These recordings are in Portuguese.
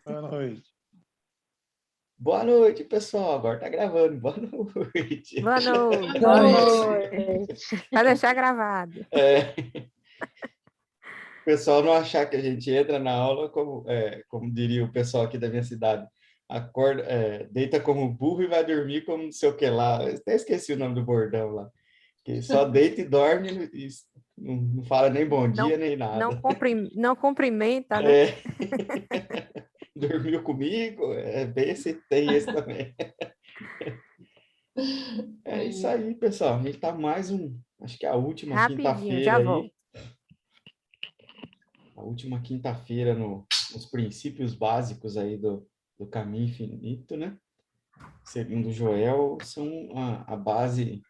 Boa noite. Boa noite, pessoal. Agora tá gravando. Boa noite. Boa noite. Boa Noite. noite. Vai deixar gravado. O pessoal não achar que a gente entra na aula como diria o pessoal aqui da minha cidade, acorda, deita como burro e vai dormir como não sei o que lá. Eu até esqueci o nome do bordão lá. Que só deita e dorme e não fala nem bom dia, nem nada. Não cumprimenta, né? Dormiu comigo? Tem esse também. É isso aí, pessoal. A gente tá acho que é a última Rapidinho, quinta-feira já volto. aí. A última quinta-feira nos princípios básicos aí do caminho infinito, né? Segundo Joel, são a base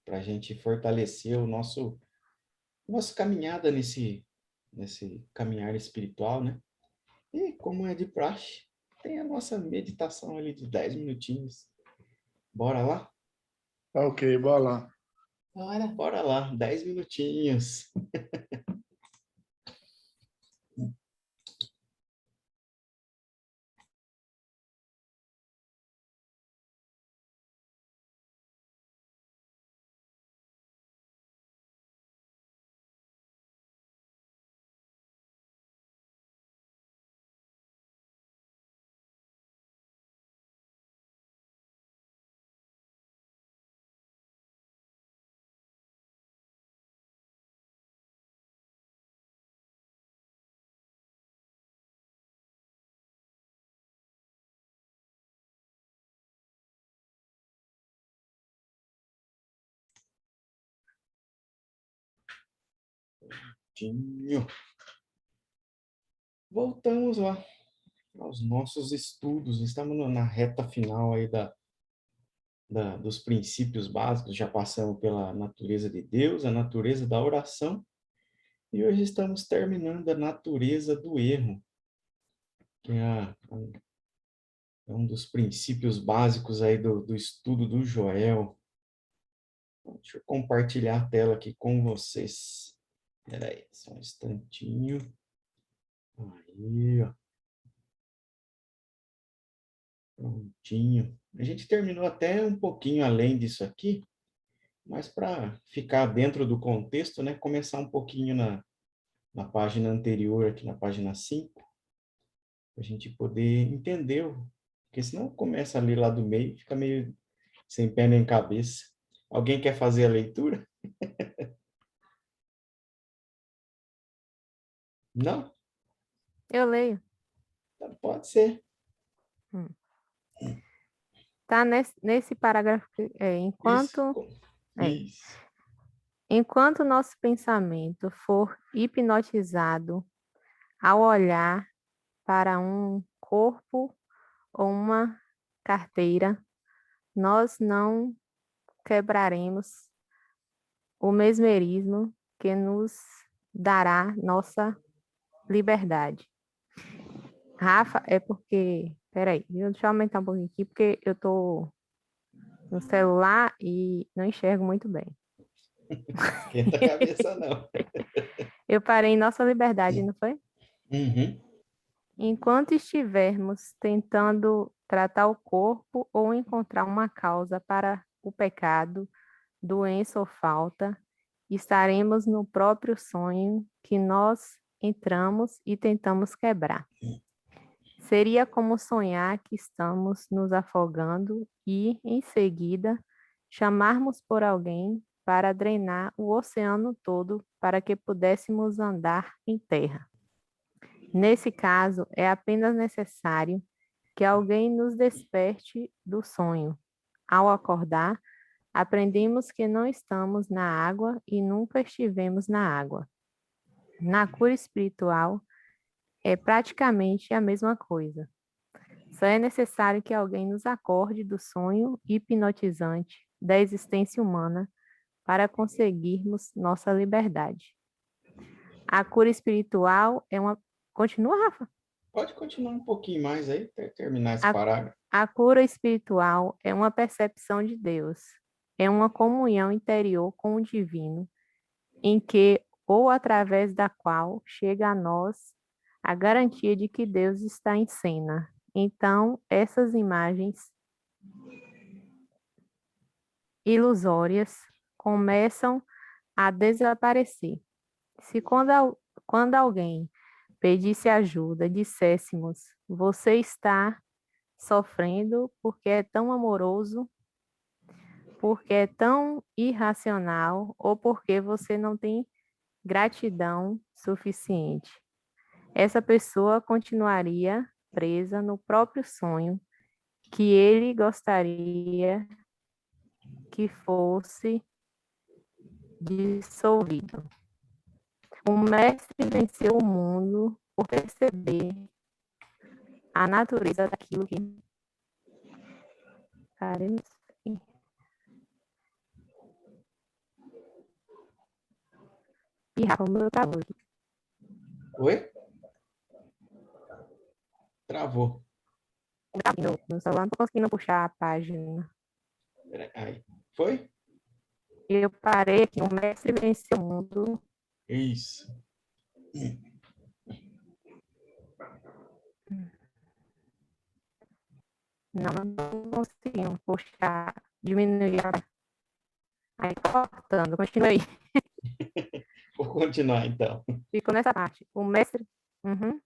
para a gente fortalecer o nossa caminhada nesse caminhar espiritual, né? E como é de praxe, tem a nossa meditação ali de 10 minutinhos. Bora lá? Ok, bora lá. Bora lá, 10 minutinhos. Voltamos lá aos nossos estudos. Estamos na reta final aí dos princípios básicos. Já passamos pela natureza de Deus, a natureza da oração, e hoje estamos terminando a natureza do erro, que é um dos princípios básicos aí do estudo do Joel. Deixa eu compartilhar a tela aqui com vocês. Espera aí, só um instantinho. Aí, ó. Prontinho. A gente terminou até um pouquinho além disso aqui, mas para ficar dentro do contexto, né, começar um pouquinho na página anterior, aqui na página 5, para a gente poder entender, porque senão começa ali lá do meio, fica meio sem pé nem cabeça. Alguém quer fazer a leitura? Não? Eu leio. Então, pode ser. Tá nesse parágrafo. Isso. É, Isso. enquanto nosso pensamento for hipnotizado ao olhar para um corpo ou uma carteira, nós não quebraremos o mesmerismo que nos dará nossa liberdade. Rafa, é porque. Peraí, deixa eu aumentar um pouquinho aqui, porque eu tô no celular e não enxergo muito bem. Esquenta a cabeça, não. Eu parei em nossa liberdade, não foi? Uhum. Enquanto estivermos tentando tratar o corpo ou encontrar uma causa para o pecado, doença ou falta, estaremos no próprio sonho que nós entramos e tentamos quebrar. Seria como sonhar que estamos nos afogando e, em seguida, chamarmos por alguém para drenar o oceano todo para que pudéssemos andar em terra. Nesse caso, é apenas necessário que alguém nos desperte do sonho. Ao acordar, aprendemos que não estamos na água e nunca estivemos na água. Na cura espiritual, é praticamente a mesma coisa. Só é necessário que alguém nos acorde do sonho hipnotizante da existência humana para conseguirmos nossa liberdade. A cura espiritual é uma. Continua, Rafa? Pode continuar um pouquinho mais aí, até terminar esse A, parágrafo. a cura espiritual é uma percepção de Deus, é uma comunhão interior com o divino, em que ou através da qual chega a nós a garantia de que Deus está em cena. Então, essas imagens ilusórias começam a desaparecer. Se quando alguém pedisse ajuda, disséssemos, você está sofrendo porque é tão amoroso, porque é tão irracional ou porque você não tem gratidão suficiente. Essa pessoa continuaria presa no próprio sonho que ele gostaria que fosse dissolvido. O mestre venceu o mundo por perceber a natureza daquilo que faremos. E Rafa, o meu travou aqui. Oi? Travou. No celular não tô conseguindo puxar a página. Aí. Foi? Eu parei aqui, o mestre venceu o mundo. Isso. Não conseguiam puxar, diminuir a... Aí cortando, continue aí. Vou continuar, então. Ficou nessa parte. O mestre... Uhum.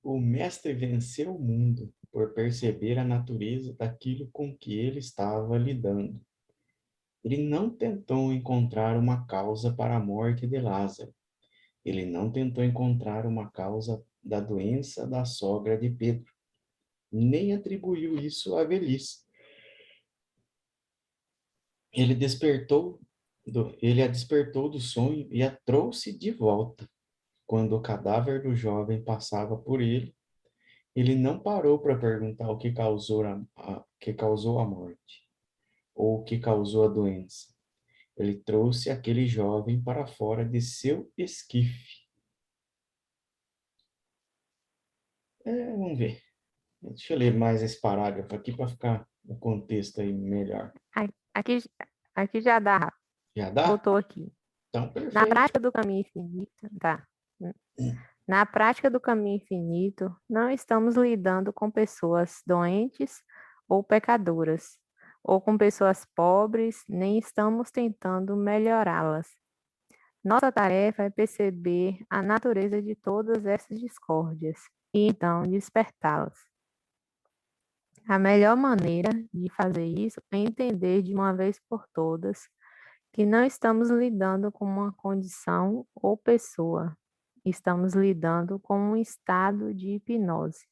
O mestre venceu o mundo por perceber a natureza daquilo com que ele estava lidando. Ele não tentou encontrar uma causa para a morte de Lázaro. Ele não tentou encontrar uma causa da doença da sogra de Pedro, nem atribuiu isso à velhice. Ele a despertou do sonho e a trouxe de volta. Quando o cadáver do jovem passava por ele, ele não parou para perguntar o que causou a morte, ou o que causou a doença. Ele trouxe aquele jovem para fora de seu esquife. Vamos ver. Deixa eu ler mais esse parágrafo aqui para ficar o contexto aí melhor. Aqui, aqui já dá, Já dá? botou aqui. Então, Na perfeito. prática do caminho infinito, tá. Na prática do caminho infinito, não estamos lidando com pessoas doentes ou pecadoras, ou com pessoas pobres, nem estamos tentando melhorá-las. Nossa tarefa é perceber a natureza de todas essas discórdias e então despertá-las. A melhor maneira de fazer isso é entender de uma vez por todas que não estamos lidando com uma condição ou pessoa, estamos lidando com um estado de hipnose.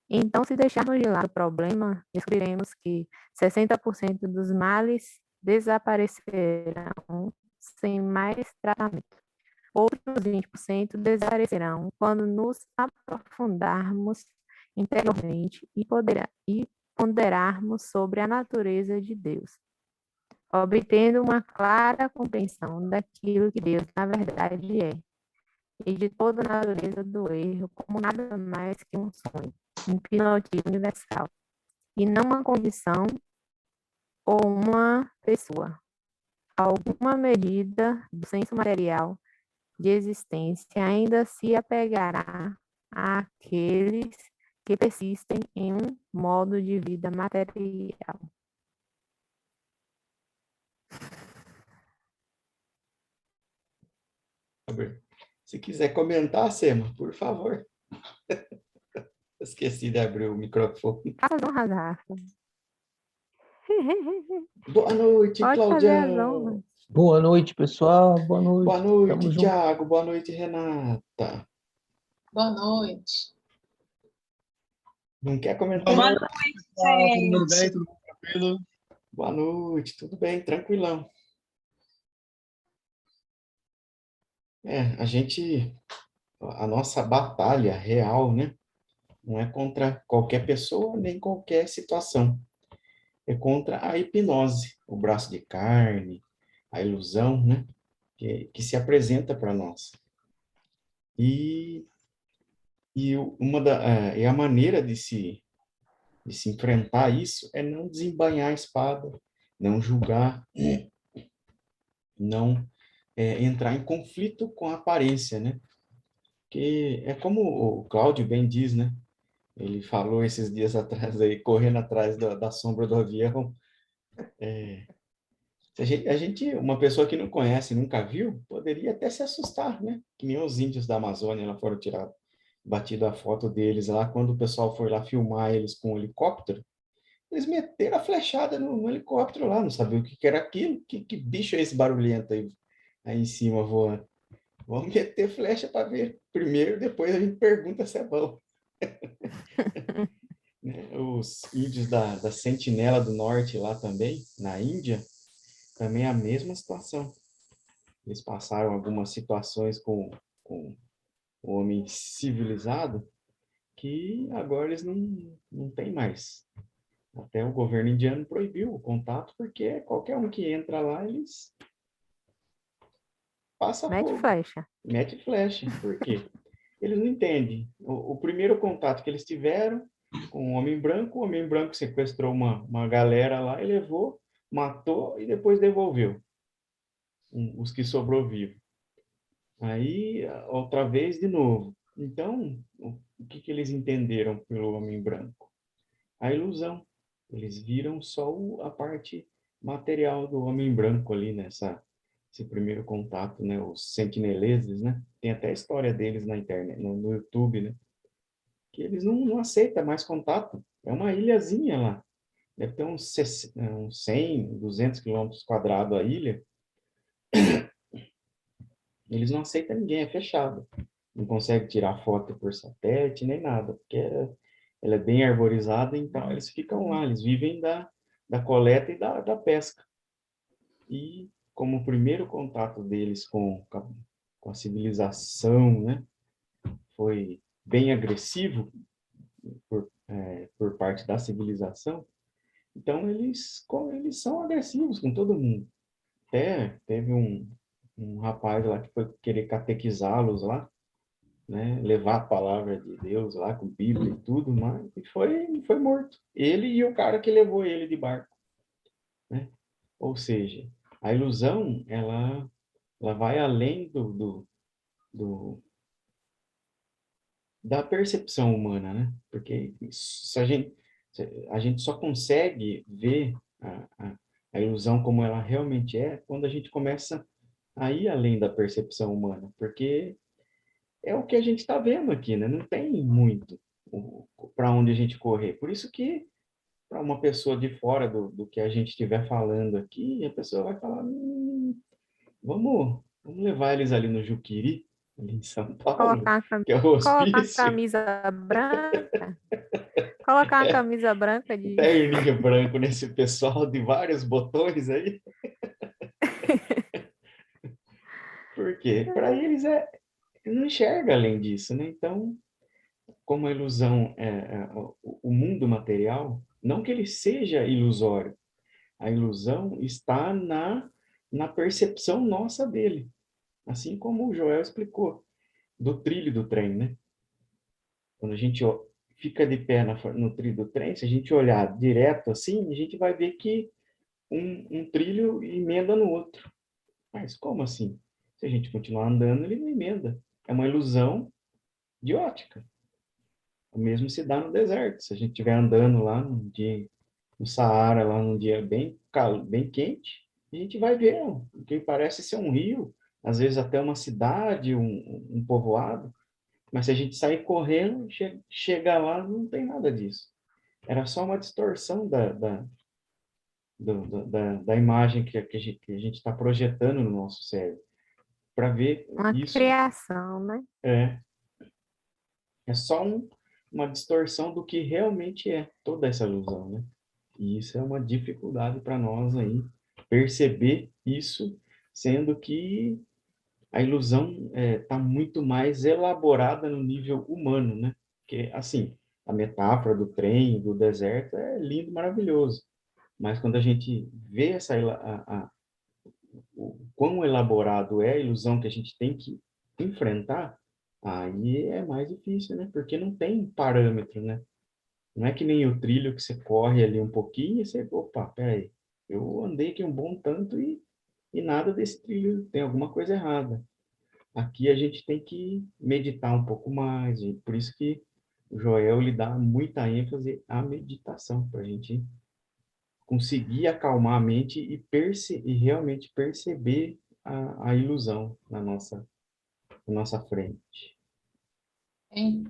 Então, se deixarmos de lado o problema, descobriremos que 60% dos males desaparecerão sem mais tratamento. Outros 20% desaparecerão quando nos aprofundarmos interiormente e ponderarmos sobre a natureza de Deus, obtendo uma clara compreensão daquilo que Deus, na verdade, é, e de toda a natureza do erro como nada mais que um sonho, um hipnotismo universal, e não uma condição ou uma pessoa. Alguma medida do senso material de existência ainda se apegará àqueles que persistem em um modo de vida material. Se quiser comentar, Sema, por favor. Esqueci de abrir o microfone. Faça as honras, Rafa. Boa noite, Pode fazer as Claudião. honras. Boa noite, pessoal. Boa noite. Boa noite, Tamo junto. Tiago. Boa noite, Renata. Boa noite. Não quer comentar? Boa Boa noite, Todo mundo bem? gente. Tudo tranquilo? Boa noite, tudo bem, tranquilão. A nossa batalha real, né? Não é contra qualquer pessoa, nem qualquer situação. É contra a hipnose, o braço de carne, a ilusão, né? Que se apresenta para nós. E a maneira de se enfrentar isso é não desembainhar a espada, não julgar, não entrar em conflito com a aparência, né? que é como o Cláudio bem diz, né? Ele falou esses dias atrás aí, correndo atrás da sombra do avião. Se uma pessoa que não conhece, nunca viu, poderia até se assustar, né? Que nem os índios da Amazônia lá foram tirar, batido a foto deles lá, quando o pessoal foi lá filmar eles com um helicóptero, eles meteram a flechada no helicóptero lá, não sabiam o que que era aquilo, que bicho é esse barulhento aí em cima voando. Vamos meter flecha para ver primeiro, depois a gente pergunta se é bom. Né? Os índios da Sentinela do Norte lá também, na Índia, também é a mesma situação. Eles passaram algumas situações com o homem civilizado que agora eles não têm mais. Até o governo indiano proibiu o contato, porque qualquer um que entra lá, eles passam Mete fogo, flecha. mete flecha. Por quê? Eles não entendem. O primeiro contato que eles tiveram com o homem branco sequestrou uma galera lá e levou, matou e depois devolveu os que sobrou vivo. Aí, outra vez, de novo. Então, o que que eles entenderam pelo homem branco? A ilusão. Eles viram só a parte material do homem branco ali esse primeiro contato, né? Os sentineleses, né? Tem até a história deles na internet, no YouTube, né? Que eles não aceitam mais contato. É uma ilhazinha lá. Deve ter uns 100, 200 quilômetros quadrados a ilha. Eles não aceitam ninguém, é fechado. Não consegue tirar foto por satélite nem nada, porque ela é bem arborizada, então eles ficam lá, eles vivem da coleta e da pesca. E como o primeiro contato deles com a civilização, né, foi bem agressivo por parte da civilização, então eles são agressivos com todo mundo. Até teve um rapaz lá que foi querer catequizá-los lá, né, levar a palavra de Deus lá com Bíblia e tudo, mas foi morto. Ele e o cara que levou ele de barco, né? Ou seja, a ilusão, ela vai além do, da percepção humana, né? Porque se a gente só consegue ver a ilusão como ela realmente é quando a gente começa a ir além da percepção humana, porque é o que a gente está vendo aqui, né? Não tem muito para onde a gente correr. Por isso que, para uma pessoa de fora do que a gente estiver falando aqui, a pessoa vai falar: vamos levar eles ali no Juquiri, ali em São Paulo, Colocar uma, que é o colocar uma hospício, camisa branca. Colocar uma camisa branca um de. terninho branco nesse pessoal de vários botões aí. Por quê? Para eles não enxerga além disso, né? Então, como a ilusão o mundo material, não que ele seja ilusório, a ilusão está na percepção nossa dele. Assim como o Joel explicou, do trilho do trem, né? Quando a gente fica de pé no trilho do trem, se a gente olhar direto assim, a gente vai ver que um trilho emenda no outro. Mas como assim? Se a gente continuar andando, ele não emenda. É uma ilusão de ótica. O mesmo se dá no deserto. Se a gente estiver andando lá num dia, no Saara, lá num dia bem quente, a gente vai ver o que parece ser um rio, às vezes até uma cidade, um povoado, mas se a gente sair correndo, chegar lá, não tem nada disso. Era só uma distorção da imagem que a gente está projetando no nosso cérebro. Para ver Uma isso, criação, né? é, é só uma distorção do que realmente é toda essa ilusão, né? E isso é uma dificuldade para nós aí perceber isso, sendo que a ilusão está muito mais elaborada no nível humano, né? Porque, assim, a metáfora do trem, do deserto é lindo, maravilhoso. Mas quando a gente vê o quão elaborado é a ilusão que a gente tem que enfrentar, aí é mais difícil, né? Porque não tem parâmetro, né? Não é que nem o trilho que você corre ali um pouquinho e você, opa, peraí, eu andei aqui um bom tanto e nada desse trilho tem alguma coisa errada. aqui a gente tem que meditar um pouco mais, e por isso que o Joel lhe dá muita ênfase à meditação, para a gente conseguir acalmar a mente e realmente perceber a ilusão na nossa frente.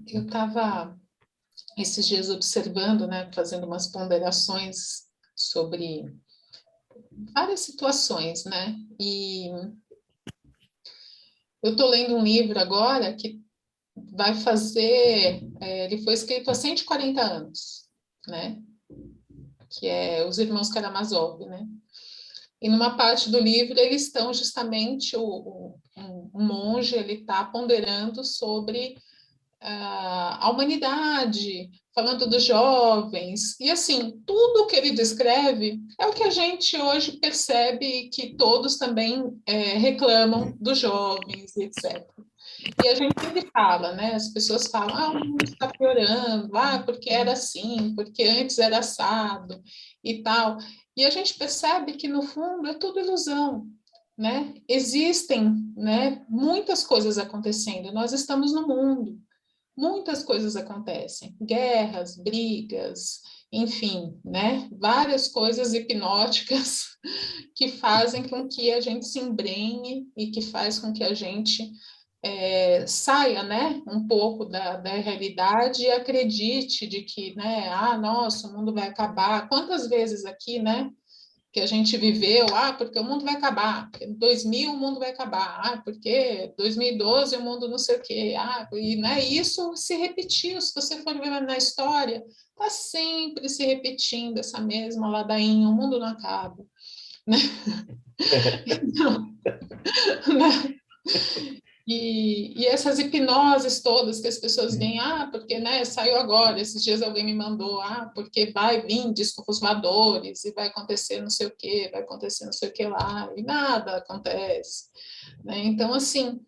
Eu estava esses dias observando, né, fazendo umas ponderações sobre várias situações, né? E eu estou lendo um livro agora que vai fazer, ele foi escrito há 140 anos, né? Que é Os Irmãos Karamazov, né? E numa parte do livro eles estão justamente, um monge, ele está ponderando sobre a humanidade, falando dos jovens, e assim, tudo que ele descreve é o que a gente hoje percebe que todos também reclamam dos jovens, etc. E a gente sempre fala, né? As pessoas falam, o mundo está piorando, porque era assim, porque antes era assado e tal. E a gente percebe que, no fundo, é tudo ilusão, né? Existem, né, muitas coisas acontecendo, nós estamos no mundo, muitas coisas acontecem, guerras, brigas, enfim, né? Várias coisas hipnóticas que fazem com que a gente se embrenhe e que faz com que a gente saia, né, um pouco da realidade e acredite de que, né, nossa, o mundo vai acabar. Quantas vezes aqui, né, que a gente viveu, porque o mundo vai acabar, porque em 2000 o mundo vai acabar, porque 2012 o mundo não sei o quê, e né, isso se repetiu, se você for ver na história, está sempre se repetindo essa mesma ladainha, o mundo não acaba, né? Então, né? E essas hipnoses todas que as pessoas veem, porque, né, saiu agora, esses dias alguém me mandou, porque vai vir discos voadores, e vai acontecer não sei o quê, vai acontecer não sei o que lá, e nada acontece, né? Então, assim,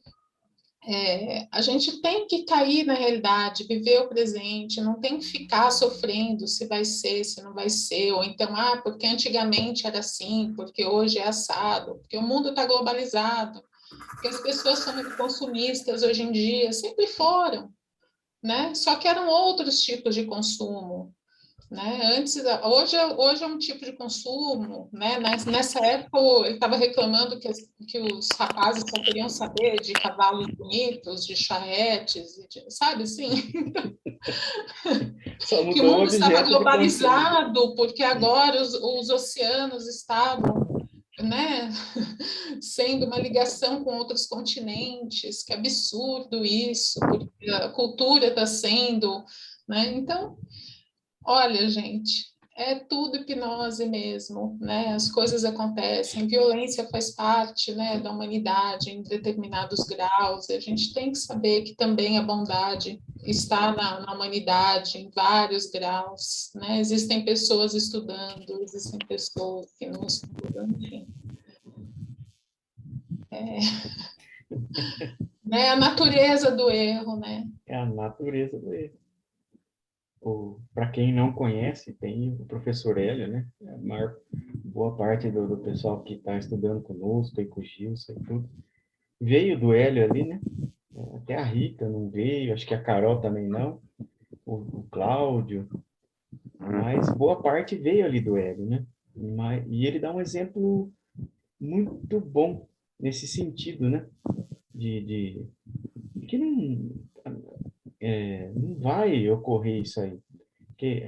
a gente tem que cair na realidade, viver o presente, não tem que ficar sofrendo se vai ser, se não vai ser, ou então, porque antigamente era assim, porque hoje é assado, porque o mundo está globalizado, porque as pessoas são muito consumistas hoje em dia, sempre foram, né? Só que eram outros tipos de consumo, né? Hoje é um tipo de consumo, né? Nessa época ele estava reclamando que os rapazes só queriam saber de cavalos bonitos, de charretes, sabe assim? Só Que o mudou o mundo estava objeto de consumo. globalizado, porque agora os oceanos estavam, né, sendo uma ligação com outros continentes, que absurdo isso, porque a cultura está sendo, né? Então, olha, gente, é tudo hipnose mesmo, né? As coisas acontecem, violência faz parte, né, da humanidade em determinados graus, e a gente tem que saber que também a bondade está na humanidade em vários graus, né? Existem pessoas estudando, existem pessoas que não estudam, enfim. Né? A natureza do erro, né? É a natureza do erro. Para quem não conhece, tem o professor Hélio, né? A maior, boa parte do pessoal que está estudando conosco, e com o Gilson e tudo, veio do Hélio ali, né? Até a Rita não veio, acho que a Carol também não, o Cláudio, mas boa parte veio ali do Hélio, né? E ele dá um exemplo muito bom nesse sentido, né? De que não vai ocorrer isso aí. Porque,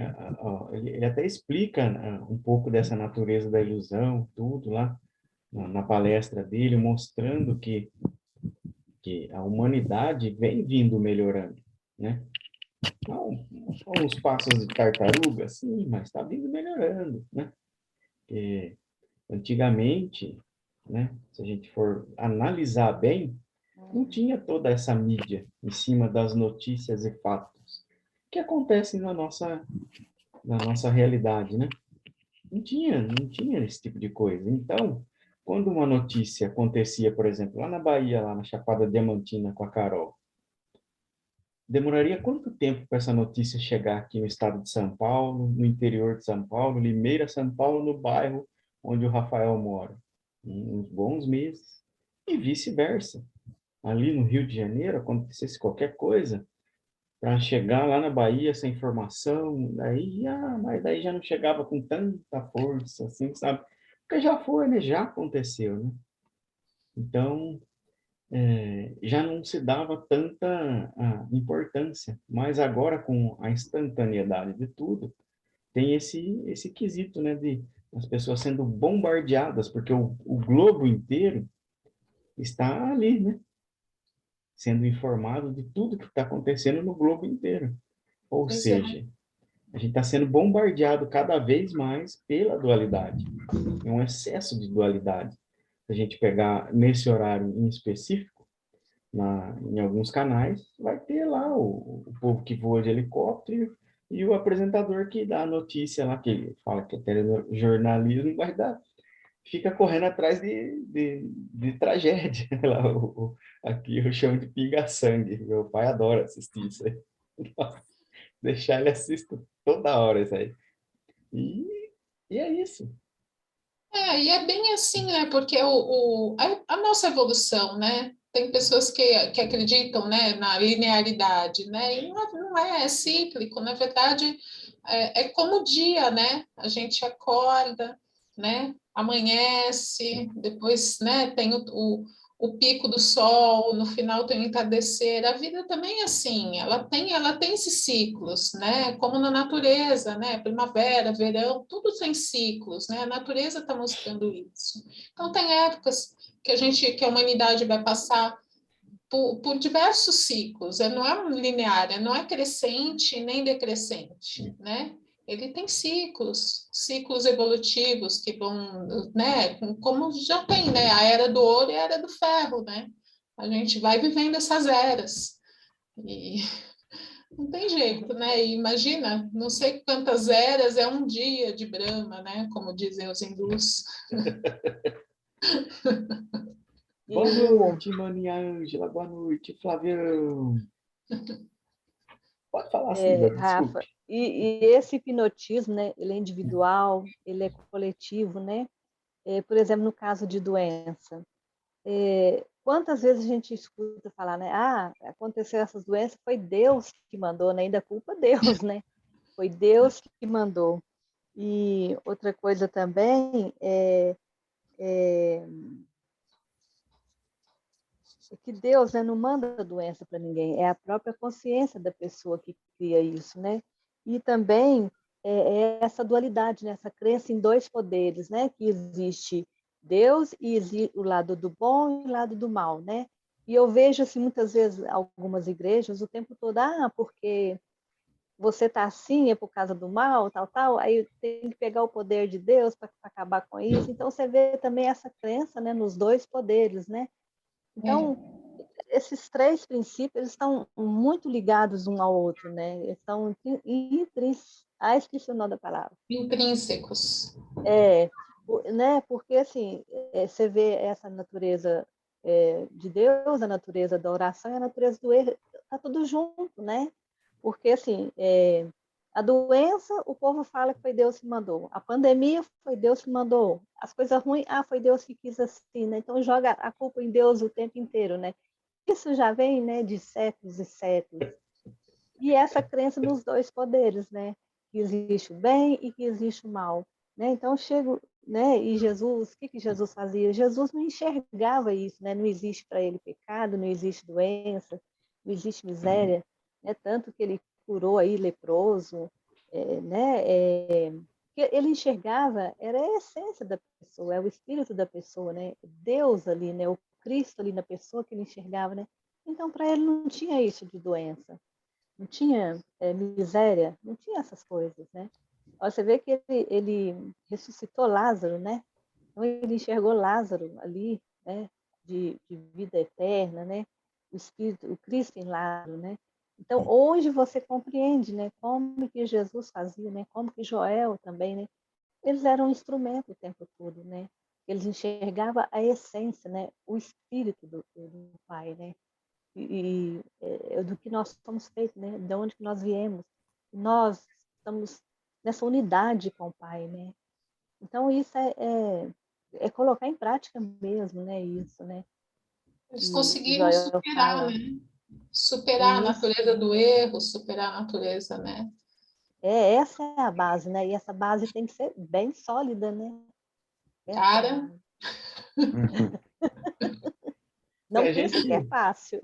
ele até explica um pouco dessa natureza da ilusão, tudo lá, na palestra dele, mostrando que a humanidade vem vindo melhorando, né? Há uns passos de tartaruga, sim, mas está vindo melhorando, né? Porque antigamente, né, se a gente for analisar bem, não tinha toda essa mídia em cima das notícias e fatos que acontecem na nossa realidade, né? Não tinha esse tipo de coisa. Então, quando uma notícia acontecia, por exemplo, lá na Bahia, lá na Chapada Diamantina com a Carol, demoraria quanto tempo para essa notícia chegar aqui no estado de São Paulo, no interior de São Paulo, Limeira, São Paulo, no bairro onde o Rafael mora? Uns bons meses. E vice-versa. ali no Rio de Janeiro, acontecesse qualquer coisa, para chegar lá na Bahia essa informação, mas daí já não chegava com tanta força, assim, sabe? Porque já foi, né? Já aconteceu, né? Então, já não se dava tanta importância. Mas agora, com a instantaneidade de tudo, tem esse quesito, né? De as pessoas sendo bombardeadas, porque o globo inteiro está ali, né? Sendo informado de tudo que está acontecendo no globo inteiro. Ou Pois é. seja, a gente está sendo bombardeado cada vez mais pela dualidade. É um excesso de dualidade. Se a gente pegar nesse horário em específico, em alguns canais, vai ter lá o povo que voa de helicóptero e o apresentador que dá a notícia lá, que ele fala que é telejornalismo, vai dar, fica correndo atrás de tragédia. Lá, aqui eu chamo de pinga-sangue. Meu pai adora assistir isso aí. Deixar ele assista toda hora isso aí. E, e é isso. E é bem assim, né? Porque a nossa evolução, né? Tem pessoas que acreditam, né, na linearidade, né? E não é cíclico, na verdade, é como o dia, né? A gente acorda, né? Amanhece, depois, né, tem o pico do sol, no final tem o entardecer. A vida também é assim, ela tem esses ciclos, né? Como na natureza, né? Primavera, verão, tudo tem ciclos, né? A natureza está mostrando isso. Então tem épocas que a humanidade vai passar por diversos ciclos, não é linear, não é crescente nem decrescente, né? Ele tem ciclos evolutivos que vão, né? Como já tem, né? A era do ouro e a era do ferro, né? A gente vai vivendo essas eras e não tem jeito, né? E imagina, não sei quantas eras é um dia de Brahma, né? Como dizem os hindus. Boa E o, noite, Maninha Ângela. Boa noite, Flavião. Pode falar, Cida, Rafa, desculpe. e esse hipnotismo, né? Ele é individual, ele é coletivo, né? Por exemplo, no caso de doença, quantas vezes a gente escuta falar, né? Ah, aconteceu essas doenças, foi Deus que mandou, né? Ainda culpa Deus, né? Foi Deus que mandou. E outra coisa também é que Deus, né, não manda doença para ninguém, é a própria consciência da pessoa que cria isso, né? E também é essa dualidade, né, essa crença em dois poderes, né? Que existe Deus e existe o lado do bom e o lado do mal, né? E eu vejo assim muitas vezes algumas igrejas o tempo todo, porque você está assim é por causa do mal, tal, tal, aí tem que pegar o poder de Deus para acabar com isso. Então você vê também essa crença, né, nos dois poderes, né? Então, esses três princípios eles estão muito ligados um ao outro, né? Eles estão esqueci o nome da palavra. Intrínsecos. Né? Porque assim, você vê essa natureza de Deus, a natureza da oração e a natureza do erro, tá tudo junto, né? Porque assim, a doença, o povo fala que foi Deus que mandou. A pandemia foi Deus que mandou. As coisas ruins, foi Deus que quis assim, né? Então joga a culpa em Deus o tempo inteiro, né? Isso já vem, né, de séculos e séculos. E essa crença nos dois poderes, né? Que existe o bem e que existe o mal, né? Então chego, né? E Jesus, o que Jesus fazia? Jesus não enxergava isso, né? Não existe para ele pecado, não existe doença, não existe miséria, né? Tanto que ele curou aí leproso, né? Que ele enxergava era a essência da pessoa, é o espírito da pessoa, né? Deus ali, né? O Cristo ali na pessoa que ele enxergava, né? Então para ele não tinha isso de doença, não tinha miséria, não tinha essas coisas, né? Você vê que ele ressuscitou Lázaro, né? Então ele enxergou Lázaro ali, né? De vida eterna, né? O Espírito, o Cristo em Lázaro, né? Então hoje você compreende, né? Como que Jesus fazia, né? Como que Joel também, né? Eles eram um instrumento o tempo todo, né? Eles enxergavam a essência, né? O Espírito do Pai, né? Do que nós somos feitos, né? De onde que nós viemos. Nós estamos nessa unidade com o Pai, né? Então isso é colocar em prática mesmo, né? Isso, né? Eles E conseguiram Joel superar, fala, né? Superar a isso, natureza do erro, superar a natureza, né? essa é a base, né? E essa base tem que ser bem sólida, né? Essa é a Cara, base. Se Não a pensa que é gente, fácil.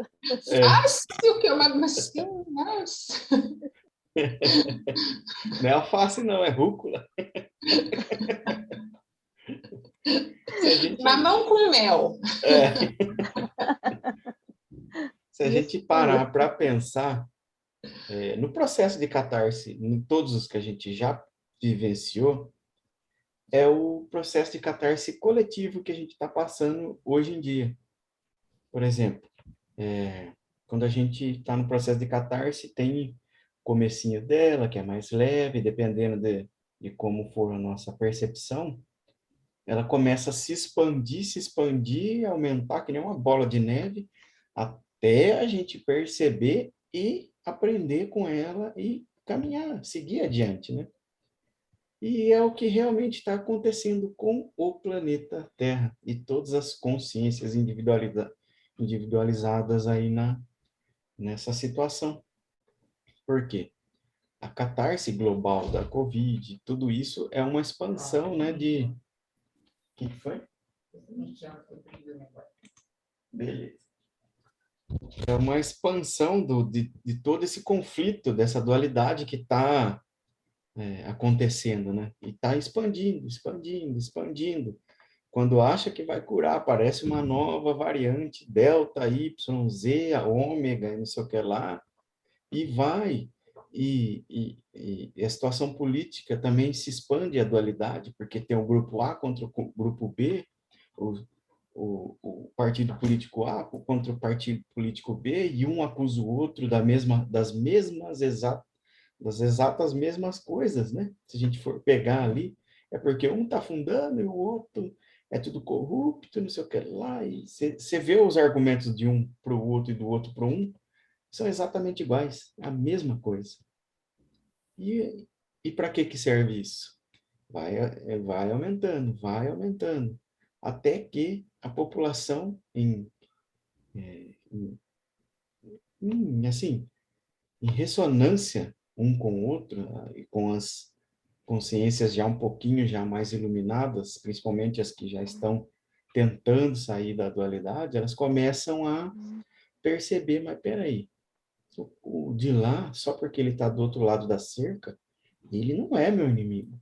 fácil que eu assim, nossa. não é alface, não, é rúcula. Se a gente, Mamão com mel. é, se a Isso gente aí. parar para pensar no processo de catarse, em todos os que a gente já vivenciou, é o processo de catarse coletivo que a gente está passando hoje em dia. Por exemplo, quando a gente está no processo de catarse, tem o comecinho dela, que é mais leve, dependendo de como for a nossa percepção, ela começa a se expandir, aumentar que nem uma bola de neve, até a gente perceber e aprender com ela e caminhar, seguir adiante, né? E é o que realmente está acontecendo com o planeta Terra e todas as consciências individualizadas aí nessa situação. Por quê? A catarse global da Covid, tudo isso é uma expansão, né, de... O que foi? Beleza. É uma expansão de todo esse conflito, dessa dualidade que está acontecendo, né? E está expandindo, expandindo, expandindo. Quando acha que vai curar, aparece uma nova variante, Delta, Y, Z, a ômega, não sei o que lá, e vai. E a situação política também se expande a dualidade, porque tem o grupo A contra o grupo B, o, o partido político A contra o partido político B, e um acusa o outro das exatas mesmas coisas, né? Se a gente for pegar ali, é porque um está fundando e o outro é tudo corrupto, não sei o que lá, e você vê os argumentos de um para o outro e do outro para um, são exatamente iguais, a mesma coisa. E para que serve isso? Vai aumentando, até que a população, assim, em ressonância um com o outro, e com as consciências já um pouquinho já mais iluminadas, principalmente as que já estão tentando sair da dualidade, elas começam a perceber, mas peraí, o de lá, só porque ele está do outro lado da cerca, ele não é meu inimigo.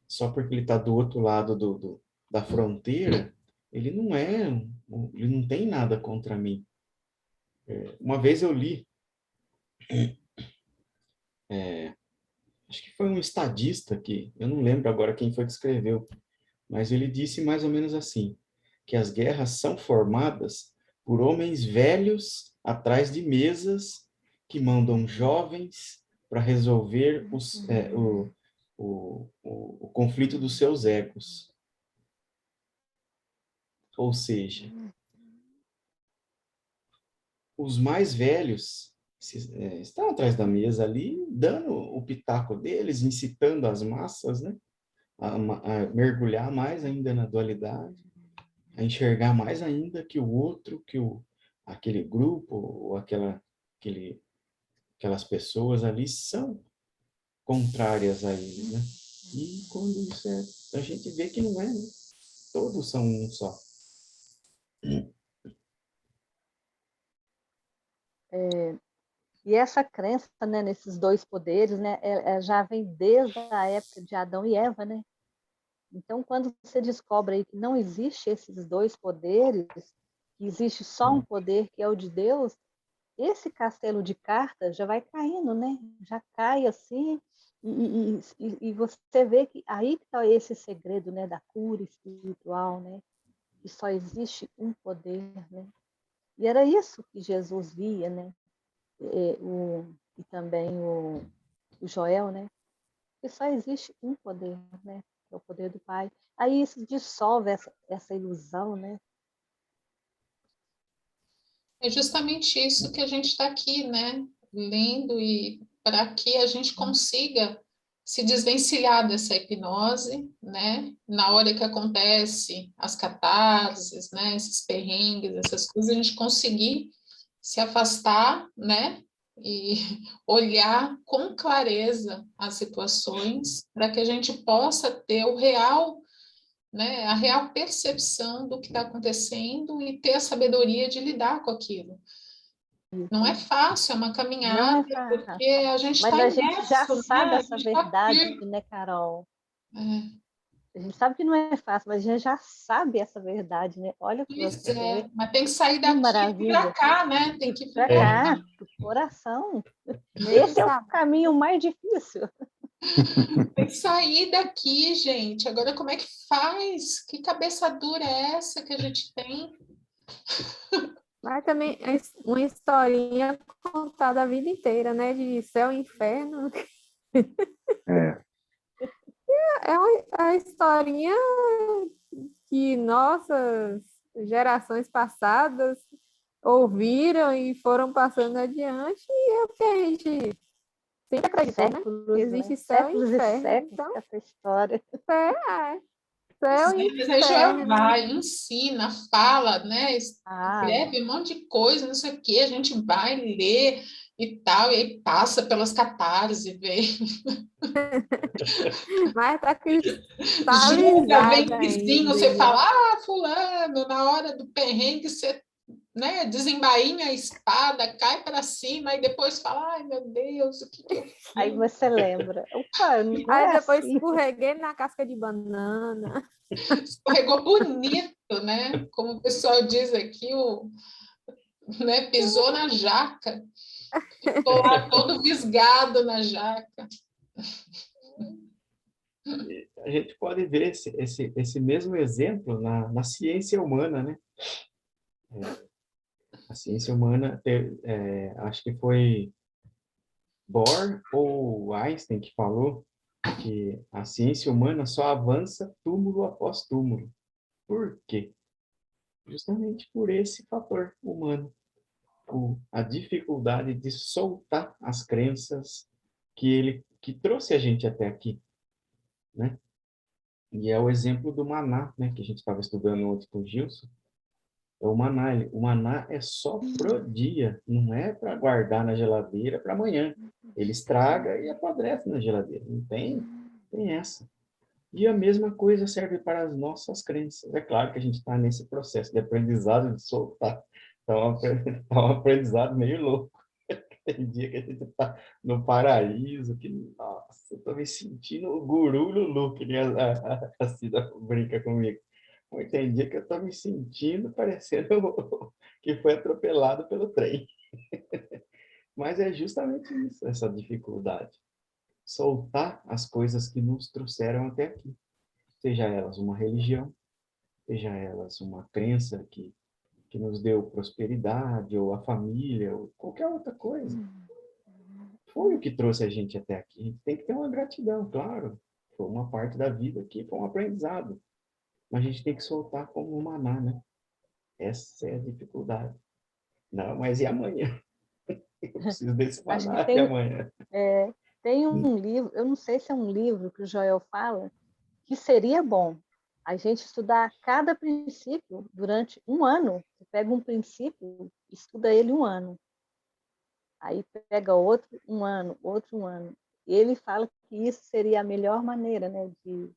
Só porque ele está do outro lado da fronteira, ele ele não tem nada contra mim. Uma vez eu li, acho que foi um estadista que, eu não lembro agora quem foi que escreveu, mas ele disse mais ou menos assim, que as guerras são formadas por homens velhos atrás de mesas que mandam jovens para resolver o conflito dos seus egos. Ou seja, os mais velhos estão atrás da mesa ali, dando o pitaco deles, incitando as massas, né, a mergulhar mais ainda na dualidade, a enxergar mais ainda que o outro, aquele grupo ou aquelas pessoas ali são contrárias a eles, né? E quando isso a gente vê que não é, né? Todos são um só. E essa crença, né, nesses dois poderes, né, já vem desde a época de Adão e Eva, né? Então, quando você descobre aí que não existe esses dois poderes, que existe só um poder que é o de Deus, esse castelo de cartas já vai caindo, né? Já cai assim, e você vê que aí que está esse segredo, né, da cura espiritual, né? Que só existe um poder, né? E era isso que Jesus via, né? E também o Joel, né? Que só existe um poder, né? Que é o poder do Pai. Aí isso dissolve essa ilusão, né? É justamente isso que a gente está aqui, né? Lendo e para que a gente consiga se desvencilhar dessa hipnose, né? Na hora que acontece as catarses, né? Esses perrengues, essas coisas, a gente conseguir se afastar, né? E olhar com clareza as situações para que a gente possa ter o real, né? A real percepção do que está acontecendo e ter a sabedoria de lidar com aquilo. Não é fácil, é uma Não caminhada, é fácil. porque a gente Mas está a gente já imerso, sabe né? A essa gente está verdade, né, Carol? É, A gente sabe que não é fácil, mas a gente já sabe essa verdade, né? Olha para pois você ver mas tem que sair que daqui e vir para maravilha. cá, né? Tem que vir Para para cá, pro coração. Mesmo Esse é o sabendo. caminho mais difícil. Tem que sair daqui, gente. Agora, como é que faz? Que cabeça dura é essa que a gente tem? Mas também é uma historinha contada a vida inteira, né? De céu e inferno. É, É a historinha que nossas gerações passadas ouviram e foram passando adiante, e é o que a gente sempre acreditou, né? Séculos, Existe né? céu e Séculos e inferno. séculos Então, com essa história. céu e Mas aí já inferno. vai, ensina, fala, né? Ah, Escreve um monte de coisa, não sei o quê, a gente vai ler e tal, e aí passa pelas catarses, vê. Mas está Julga, vem cristalizada vizinho, ainda. você fala, ah, fulano, na hora do perrengue, você, né, desembainha a espada, cai para cima, e depois fala, ai, meu Deus, o que que eu aí fiz? você lembra. Opa, não Aí é depois assim. escorreguei na casca de banana. Escorregou bonito, né? Como o pessoal diz aqui, né, pisou na jaca, ficou lá todo visgado na jaca. A gente pode ver esse mesmo exemplo na ciência humana, né? A ciência humana, acho que foi Bohr ou Einstein que falou que a ciência humana só avança túmulo após túmulo. Por quê? Justamente por esse fator humano, a dificuldade de soltar as crenças que trouxe a gente até aqui, né? E é o exemplo do maná, né, que a gente estava estudando ontem com o Gilson. É o maná, o maná é só pro dia, não é para guardar na geladeira para amanhã. Ele estraga e apodrece na geladeira, não tem essa. E a mesma coisa serve para as nossas crenças. É claro que a gente está nesse processo de aprendizado de soltar. Tá um aprendizado meio louco. Tem dia que a gente está no paraíso, que, nossa, eu estou me sentindo o guru Lulu, que nem a Cida brinca comigo. Mas tem dia que eu estou me sentindo parecendo que foi atropelado pelo trem. Mas é justamente isso, essa dificuldade. Soltar as coisas que nos trouxeram até aqui. Seja elas uma religião, seja elas uma crença que nos deu prosperidade, ou a família, ou qualquer outra coisa. Foi o que trouxe a gente até aqui. A gente tem que ter uma gratidão, claro. Foi uma parte da vida que foi um aprendizado. Mas a gente tem que soltar como um maná, né? Essa é a dificuldade. Não, mas e amanhã? Eu preciso desse Acho que maná de amanhã. tem um livro, eu não sei se é um livro que o Joel fala, que seria bom a gente estudar cada princípio durante um ano. Você pega um princípio, estuda ele um ano. Aí pega outro um ano, outro um ano. E ele fala que isso seria a melhor maneira, né, de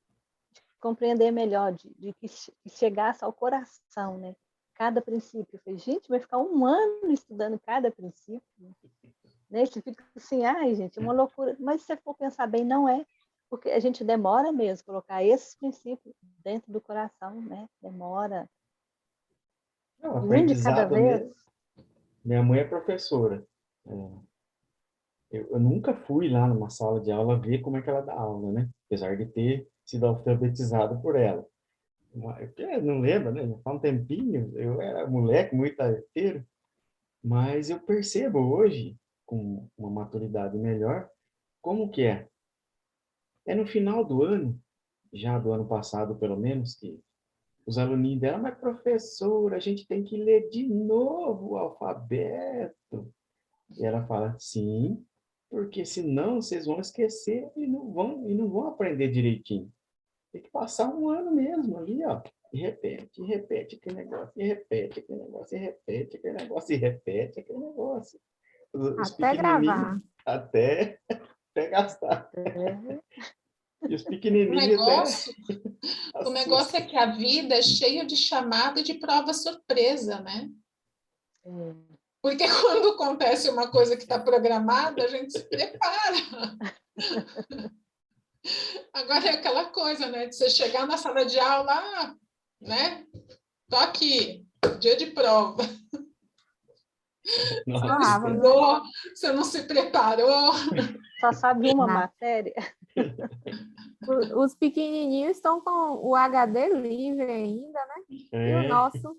compreender melhor, de que chegasse ao coração, né? Cada princípio. Eu falei, gente, vai ficar um ano estudando cada princípio. Né? Você fica assim, ai, gente, é uma loucura. Mas se você for pensar bem, não é. Porque a gente demora mesmo colocar esses princípios dentro do coração, né? Demora. Não, E um de cada aprendizado vez. mesmo. Minha mãe é professora. Eu nunca fui lá numa sala de aula ver como é que ela dá aula, né? Apesar de ter sido alfabetizado por ela. Eu não lembro, né? Já faz um tempinho, eu era moleque, muito arteiro, mas eu percebo hoje, com uma maturidade melhor, como que é. É no final do ano, já do ano passado pelo menos, que os aluninhos dela, mas professora, a gente tem que ler de novo o alfabeto. E ela fala, sim, Porque senão vocês vão esquecer e não vão aprender direitinho. Tem que passar um ano mesmo ali, ó. E repete aquele negócio, e repete aquele negócio, e repete aquele negócio, e repete aquele negócio. Os Até pequenininhos, gravar. até gastar. É, E os O pequenininhos negócio, até o negócio é assustam. que a vida é cheia de chamada e de prova surpresa, né? é. Porque quando acontece uma coisa que está programada, a gente se prepara. Agora é aquela coisa, né? De você chegar na sala de aula, né? Tô aqui, dia de prova. Você Nossa, não Rafa, estudou, você não se preparou. Só sabe uma Na- matéria? Os pequenininhos estão com o HD livre ainda, né? E o é. nosso,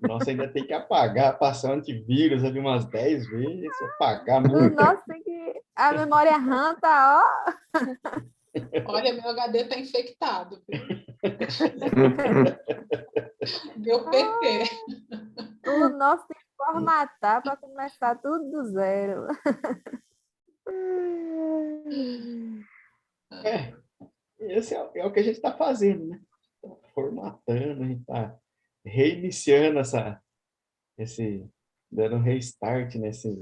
Nossa, ainda tem que apagar, passar antivírus ali umas 10 vezes, apagar o muito. nosso tem que... A memória RAM tá, ó. Olha, meu HD está infectado, viu? Deu PT. O nosso tem que formatar para começar tudo do zero. É, esse é o que a gente está fazendo, né? Tá formatando, a gente está reiniciando dando um restart nesse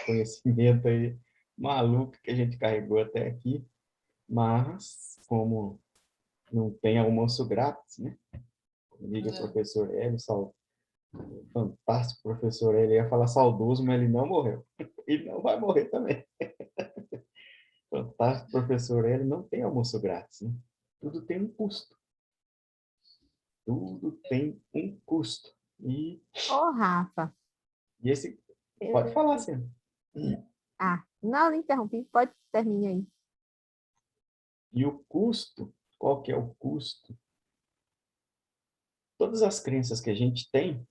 conhecimento aí maluco que a gente carregou até aqui. Mas, como não tem almoço grátis, né? Como diga o Não. professor Hélio, fantástico professor Hélio, ia falar saudoso, mas ele não morreu. E não vai morrer também. Fantástico professor Hélio, não tem almoço grátis, né? Tudo tem um custo. Tudo tem um custo. Ô, Rafa. E esse... Pode falar, Sena. Não interrompi, pode terminar aí. E o custo, qual que é o custo? Todas as crenças que a gente tem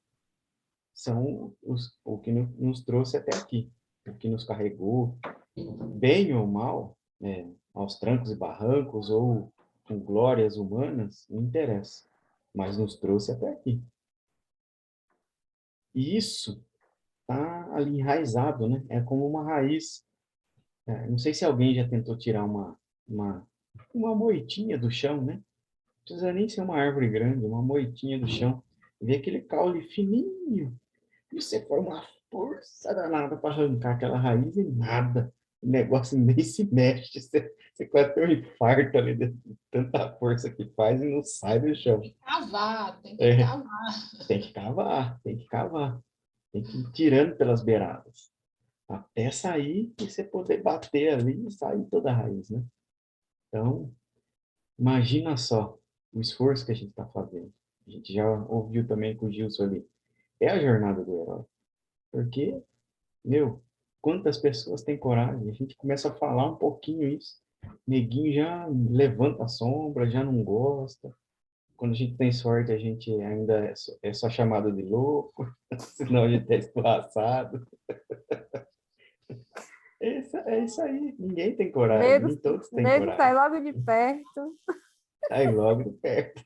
são o que nos trouxe até aqui, o que nos carregou, bem ou mal, aos trancos e barrancos, ou com glórias humanas, não interessa, mas nos trouxe até aqui. E isso está ali enraizado, né? É como uma raiz. Não sei se alguém já tentou tirar uma, uma moitinha do chão, né? Não precisa nem ser uma árvore grande, uma moitinha do chão. Ver aquele caule fininho. E você foi uma força danada para arrancar aquela raiz e nada. O negócio nem se mexe. Você quase tem um infarto ali de tanta força que faz e não sai do chão. Cavar, tem que É, cavar. tem que cavar, tem que cavar. Tem que ir tirando pelas beiradas. Até sair e você poder bater ali e sair toda a raiz, né? Então, imagina só o esforço que a gente está fazendo. A gente já ouviu também com o Gilson ali. É a jornada do herói. Porque, meu, quantas pessoas têm coragem? A gente começa a falar um pouquinho isso. Neguinho já levanta a sombra, já não gosta. Quando a gente tem sorte, a gente ainda é só chamado de louco, senão a gente é escorraçado. É isso aí. Ninguém tem coragem, Medo, nem todos têm medo sai coragem. logo de perto. Sai logo de perto.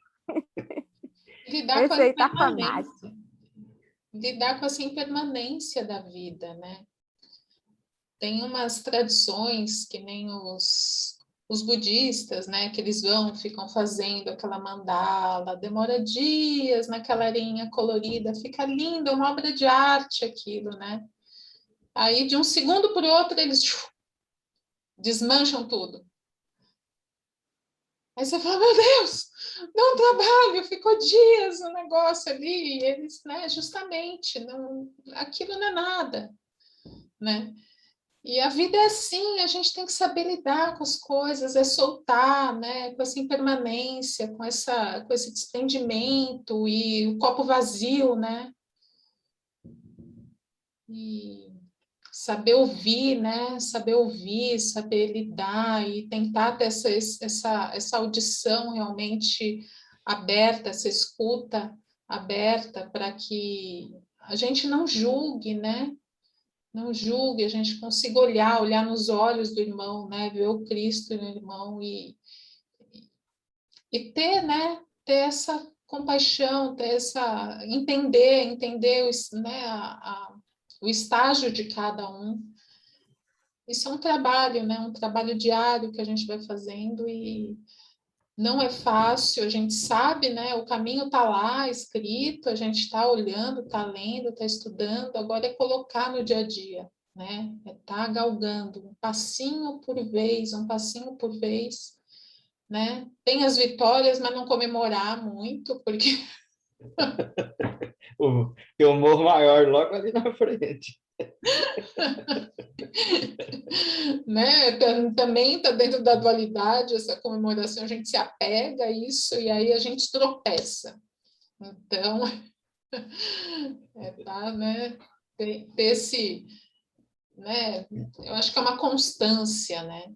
Lidar com a Respeitar a fanática. impermanência. Lidar com essa impermanência da vida, né? Tem umas tradições que nem os budistas, né? Que eles ficam fazendo aquela mandala, demora dias naquela arinha colorida, fica lindo, é uma obra de arte aquilo, né? Aí, de um segundo para o outro, eles desmancham tudo. Aí você fala, meu Deus, dá um trabalho, ficou dias o negócio ali, e eles, né, justamente, não, aquilo não é nada, né? E a vida é assim, a gente tem que saber lidar com as coisas, é soltar, né, com essa impermanência, com esse desprendimento e o copo vazio, né? E saber ouvir, né? Saber ouvir, saber lidar e tentar ter essa audição realmente aberta, essa escuta aberta para que a gente não julgue, né? Não julgue, a gente consiga olhar nos olhos do irmão, né? Ver o Cristo no irmão e ter, né? Ter essa compaixão, ter entender o, né? O estágio de cada um isso é um trabalho, né? Um trabalho diário que a gente vai fazendo e não é fácil, a gente sabe, né? O caminho está lá escrito, a gente está olhando, está lendo, está estudando, agora é colocar no dia a dia, né? É estar galgando, um passinho por vez, né? Tem as vitórias, mas não comemorar muito, porque Tem um morro maior logo ali na frente. né? Também está dentro da dualidade essa comemoração, a gente se apega a isso e aí a gente tropeça. Então, tá, né? Ter esse, né? Eu acho que é uma constância, né?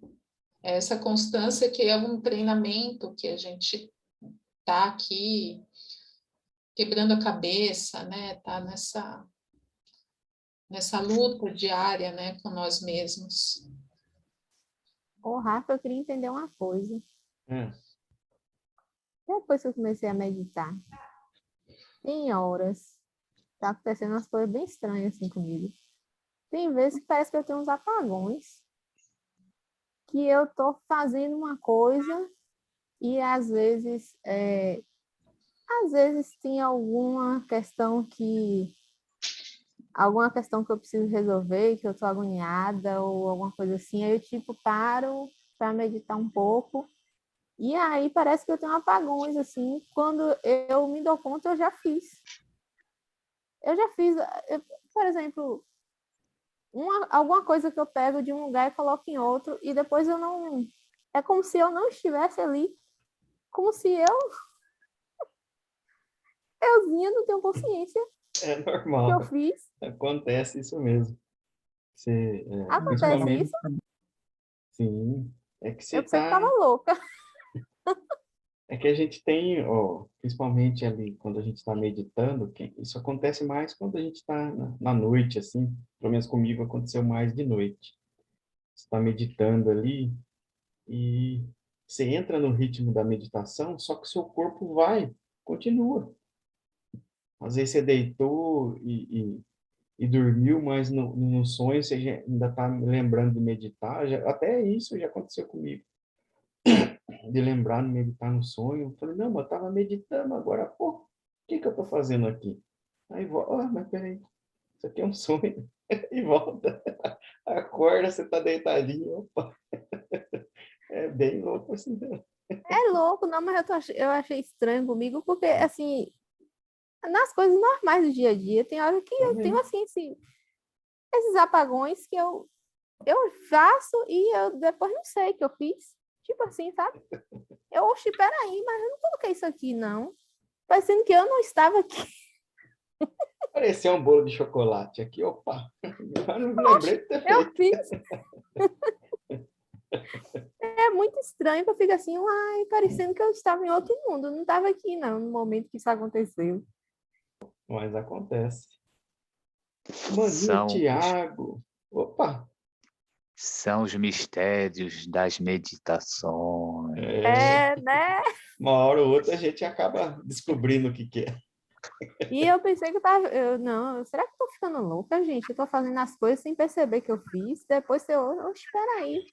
Essa constância que é um treinamento que a gente tá aqui quebrando a cabeça, né? Tá nessa luta diária, né? Com nós mesmos. Ô, Rafa, eu queria entender uma coisa. Hum. Depois que eu comecei a meditar, tem horas, tá acontecendo umas coisas bem estranhas assim comigo. Tem vezes que parece que eu tenho uns apagões, que eu tô fazendo uma coisa e às vezes tem alguma questão que eu preciso resolver, que eu tô agoniada ou alguma coisa assim, aí eu tipo paro para meditar um pouco. E aí parece que eu tenho apagões, assim, quando eu me dou conta, eu já fiz. Por exemplo, alguma coisa que eu pego de um lugar e coloco em outro, e depois eu não... É como se eu não estivesse ali, como se euzinha não tenho consciência É que normal, eu fiz. acontece isso mesmo. Você, Acontece principalmente, isso, sim, é que eu pensei que tava tá, louca. é que a gente tem, ó, principalmente ali quando a gente está meditando, que isso acontece mais quando a gente está na noite, assim, pelo menos comigo aconteceu mais de noite. Você está meditando ali e você entra no ritmo da meditação, só que o seu corpo continua. Às vezes você deitou e dormiu, mas no sonho você ainda está lembrando de meditar. Até isso já aconteceu comigo, de lembrar de meditar no sonho. Eu falei, não, mas eu estava meditando agora, pô, o que que eu estou fazendo aqui? Aí, mas peraí, isso aqui é um sonho. E volta, acorda, você está deitadinho, opa, é bem louco assim, né? É louco, não, mas eu achei estranho comigo, porque, assim, nas coisas normais do dia a dia, tem hora que eu tenho, Também. assim, esses apagões que eu faço e eu depois não sei que eu fiz. Tipo assim, sabe? Oxe, peraí, mas eu não coloquei isso aqui, não. Parecendo que eu não estava aqui. Parecia um bolo de chocolate aqui, opa, eu não me lembrei de ter Eu feito. fiz. É muito estranho, que eu fico assim, uai, parecendo que eu estava em outro mundo. Eu não estava aqui, não, no momento que isso aconteceu. Mas acontece. Maninho São, Tiago. Opa! são os mistérios das meditações. É, É, né? uma hora ou outra a gente acaba descobrindo o que que é. E eu pensei que eu tava. Não, será que eu tô ficando louca, gente? Eu tô fazendo as coisas sem perceber que eu fiz. Depois espera aí.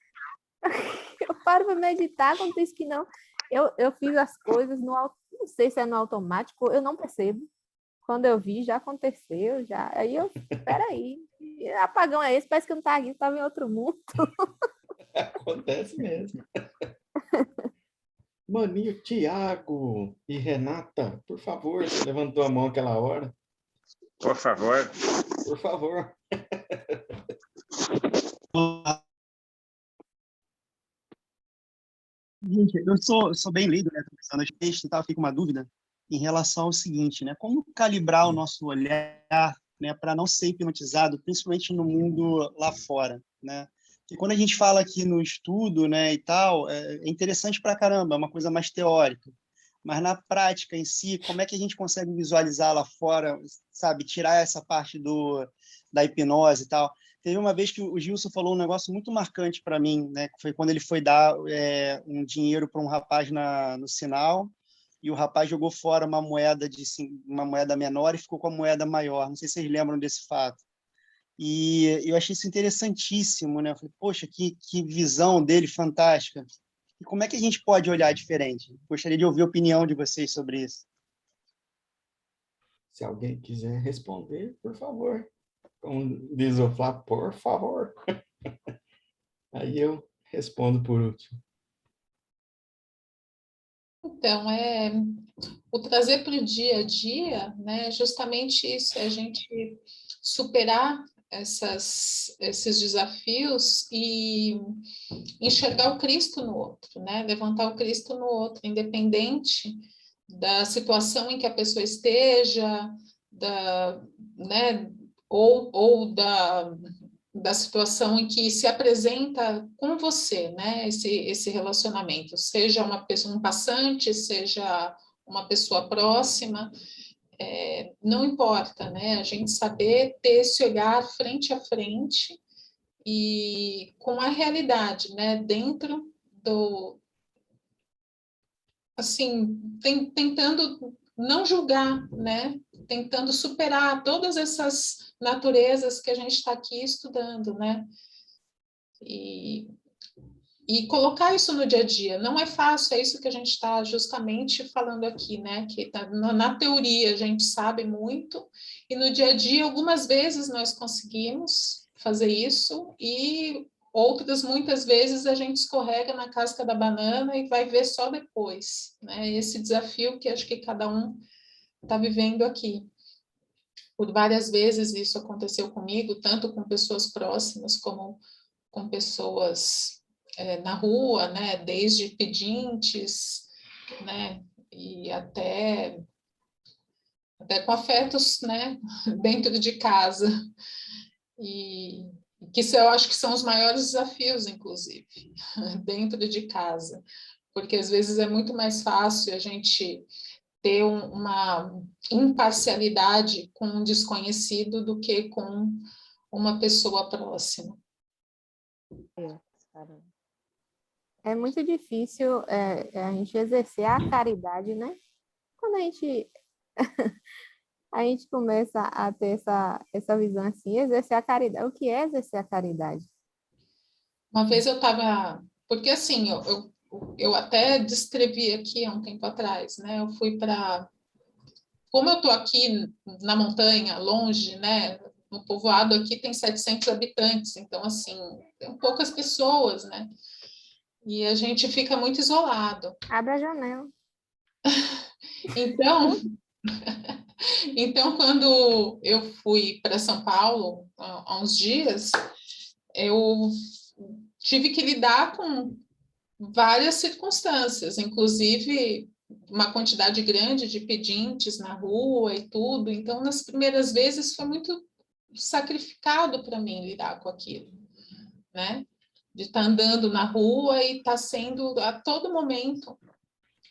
Eu paro para meditar quando diz que não. Eu fiz as coisas não sei se é no automático, eu não percebo. Quando eu vi, já aconteceu, já. Aí espera aí. Que apagão é esse? Parece que eu não estava aqui, estava em outro mundo. Acontece mesmo. Maninho Tiago e Renata, por favor, você levantou a mão aquela hora. Por favor. Por favor. Gente, eu sou bem leigo, né? Tô pensando no texto e tal, fica uma dúvida em relação ao seguinte, né? Como calibrar o nosso olhar, né, para não ser hipnotizado, principalmente no mundo lá fora, né? E quando a gente fala aqui no estudo, né, e tal, é interessante pra caramba, é uma coisa mais teórica. Mas na prática em si, como é que a gente consegue visualizar lá fora, sabe, tirar essa parte da hipnose e tal? Teve uma vez que o Gilson falou um negócio muito marcante para mim, né? Que foi quando ele foi dar um dinheiro para um rapaz no sinal e o rapaz jogou fora uma moeda menor e ficou com a moeda maior. Não sei se vocês lembram desse fato. E eu achei isso interessantíssimo, né? Eu falei, poxa, que visão dele fantástica. E como é que a gente pode olhar diferente? Gostaria de ouvir a opinião de vocês sobre isso. Se alguém quiser responder, por favor. Como diz o Flá, por favor. Aí eu respondo por último. Então, o trazer para o dia a dia, né, justamente isso, é a gente superar esses desafios e enxergar o Cristo no outro, né, levantar o Cristo no outro, independente da situação em que a pessoa esteja, né, ou da situação em que se apresenta com você, né, esse relacionamento, seja uma pessoa, um passante, seja uma pessoa próxima, não importa, né, a gente saber ter esse olhar frente a frente e com a realidade, né, dentro do, assim, tentando não julgar, né, tentando superar todas essas naturezas que a gente está aqui estudando, né, e colocar isso no dia a dia. Não é fácil, é isso que a gente está justamente falando aqui, né? Que na teoria a gente sabe muito, e no dia a dia, algumas vezes nós conseguimos fazer isso, e outras, muitas vezes, a gente escorrega na casca da banana e vai ver só depois, né? Esse desafio que acho que cada um está vivendo aqui. Por várias vezes isso aconteceu comigo, tanto com pessoas próximas como com pessoas na rua, né, desde pedintes, né, e até com afetos, né, dentro de casa, e que isso eu acho que são os maiores desafios, inclusive, dentro de casa, porque às vezes é muito mais fácil a gente ter uma imparcialidade com um desconhecido do que com uma pessoa próxima. É muito difícil a gente exercer a caridade, né? Quando a gente começa a ter essa visão assim, exercer a caridade. O que é exercer a caridade? Uma vez eu estava... Porque, assim, eu até descrevi aqui há um tempo atrás, né? Eu fui para... Como eu estou aqui na montanha, longe, né? No povoado aqui tem 700 habitantes, então, assim, tem poucas pessoas, né? E a gente fica muito isolado. Abre a janela. Então, quando eu fui para São Paulo há uns dias, eu tive que lidar com várias circunstâncias, inclusive uma quantidade grande de pedintes na rua e tudo. Então, nas primeiras vezes, foi muito sacrificado para mim lidar com aquilo, né? De estar andando na rua e estar sendo a todo momento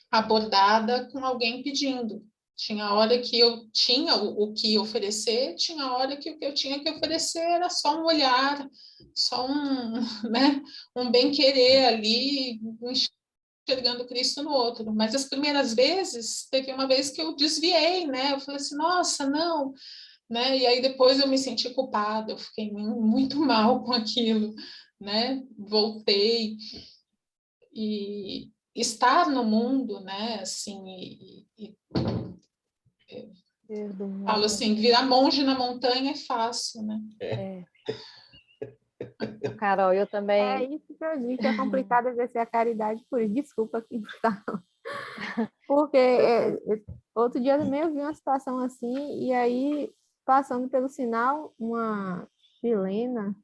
abordada com alguém pedindo. Tinha hora que eu tinha o que oferecer, tinha hora que o que eu tinha que oferecer era só um olhar, só né, um bem-querer ali, enxergando Cristo no outro. Mas as primeiras vezes, teve uma vez que eu desviei, né? Eu falei assim, nossa, não, né? E aí depois eu me senti culpada, eu fiquei muito mal com aquilo, né? Voltei e estar no mundo, né? Assim, falo assim, virar monge na montanha é fácil, né? Carol, eu É também. isso que eu digo, que é complicado exercer a caridade por isso. Desculpa aqui, porque outro dia também eu vi uma situação assim, e aí, passando pelo sinal, uma chilena,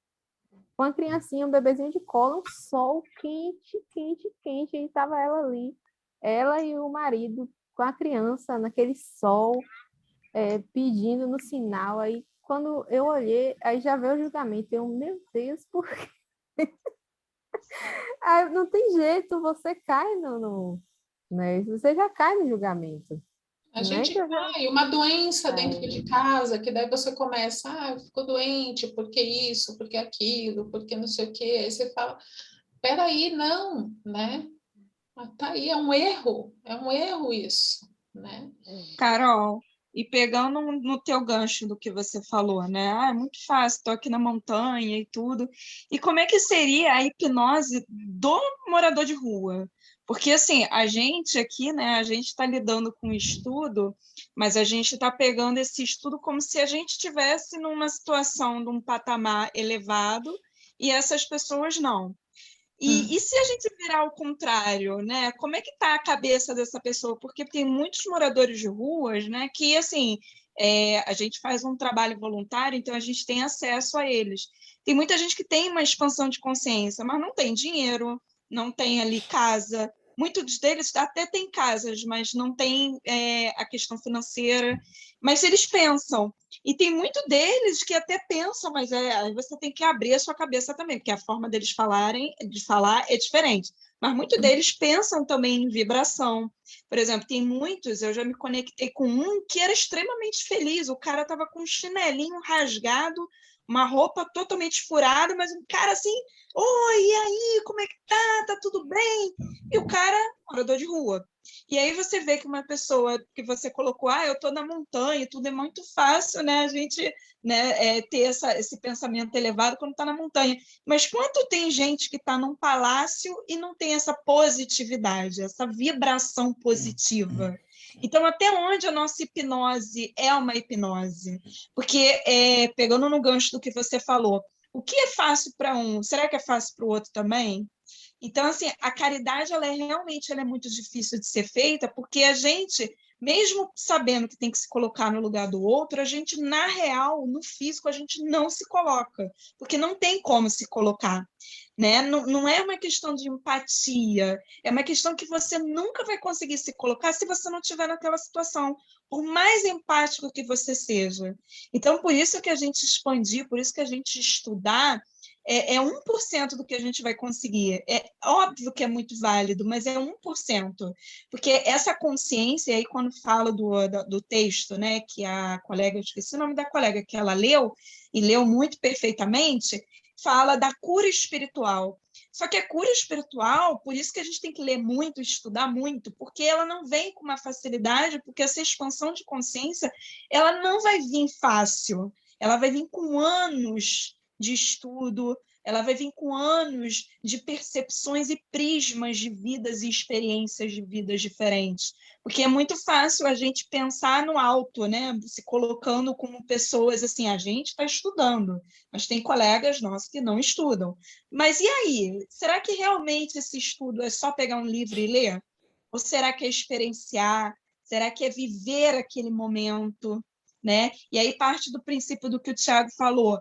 uma criancinha, um bebezinho de colo, um sol quente, quente, quente, e estava ela ali, ela e o marido com a criança naquele sol, pedindo no sinal. Aí, quando eu olhei, aí já veio o julgamento. Eu, meu Deus, por quê? Aí, não tem jeito, você cai né? Você já cai no julgamento. A Né? gente cai, uma doença dentro de casa, que daí você começa, ficou doente, por que isso, por que aquilo, por que não sei o quê. Aí você fala, peraí, não, né? Tá aí, é um erro isso, né? Carol, E pegando no teu gancho do que você falou, né? Ah, é muito fácil, estou aqui na montanha e tudo. E como é que seria a hipnose do morador de rua? Porque, assim, a gente aqui, né, a gente está lidando com estudo, mas a gente está pegando esse estudo como se a gente estivesse numa situação de um patamar elevado e essas pessoas não. E se a gente virar ao contrário, né? Como é que está a cabeça dessa pessoa? Porque tem muitos moradores de ruas, né? Que, assim, a gente faz um trabalho voluntário, então a gente tem acesso a eles. Tem muita gente que tem uma expansão de consciência, mas não tem dinheiro, não tem ali casa. Muitos deles até têm casas, mas não tem a questão financeira. Mas eles pensam. E tem muito deles que até pensam, mas aí você tem que abrir a sua cabeça também, porque a forma deles de falar é diferente. Mas muitos deles pensam também em vibração. Por exemplo, tem muitos, eu já me conectei com um que era extremamente feliz. O cara estava com um chinelinho rasgado, uma roupa totalmente furada, mas um cara assim, oi, e aí, como é que tá? Tá tudo bem? E o cara, morador de rua. E aí você vê que uma pessoa que você colocou, eu estou na montanha, tudo é muito fácil, né? A gente, né, ter esse pensamento elevado quando está na montanha. Mas quanto tem gente que está num palácio e não tem essa positividade, essa vibração positiva? Então, até onde a nossa hipnose é uma hipnose? Porque, pegando no gancho do que você falou, o que é fácil para um, será que é fácil para o outro também? Então, assim, a caridade, ela é muito difícil de ser feita, porque a gente, mesmo sabendo que tem que se colocar no lugar do outro, a gente, na real, no físico, a gente não se coloca, porque não tem como se colocar, né? Não é uma questão de empatia, é uma questão que você nunca vai conseguir se colocar se você não estiver naquela situação, por mais empático que você seja. Então, por isso que a gente expandir, por isso que a gente estudar, é 1% do que a gente vai conseguir. É óbvio que é muito válido, mas é 1%. Porque essa consciência, e aí quando falo do texto, né, que a colega, eu esqueci o nome da colega, que ela leu, e leu muito perfeitamente, fala da cura espiritual. Só que a cura espiritual, por isso que a gente tem que ler muito, estudar muito, porque ela não vem com uma facilidade, porque essa expansão de consciência, ela não vai vir fácil, ela vai vir com anos de estudo, ela vai vir com anos de percepções e prismas de vidas e experiências de vidas diferentes. Porque é muito fácil a gente pensar no alto, né? Se colocando como pessoas assim, a gente está estudando, mas tem colegas nossos que não estudam. Mas e aí? Será que realmente esse estudo é só pegar um livro e ler? Ou será que é experienciar? Será que é viver aquele momento? Né? E aí parte do princípio do que o Tiago falou.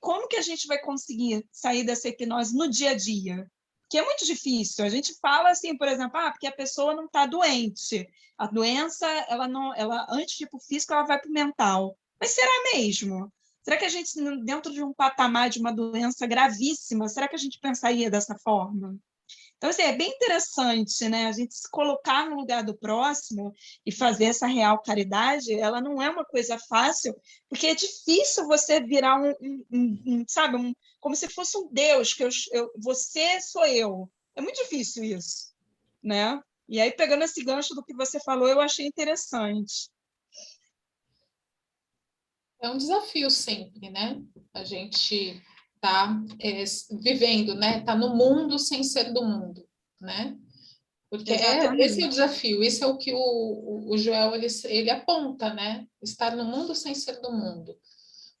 Como que a gente vai conseguir sair dessa hipnose no dia a dia? Que é muito difícil. A gente fala assim, por exemplo, porque a pessoa não está doente. A doença, ela antes de ir para o físico, ela vai para o mental. Mas será mesmo? Será que a gente, dentro de um patamar de uma doença gravíssima, será que a gente pensaria dessa forma? Então, assim, é bem interessante, né? A gente se colocar no lugar do próximo e fazer essa real caridade, ela não é uma coisa fácil, porque é difícil você virar sabe, como se fosse um Deus, que você sou eu. É muito difícil isso, né? E aí, pegando esse gancho do que você falou, eu achei interessante. É um desafio sempre, né? A gente tá vivendo, né? Tá no mundo sem ser do mundo, né? Porque esse é o desafio, isso é o que o Joel ele aponta, né? Estar no mundo sem ser do mundo.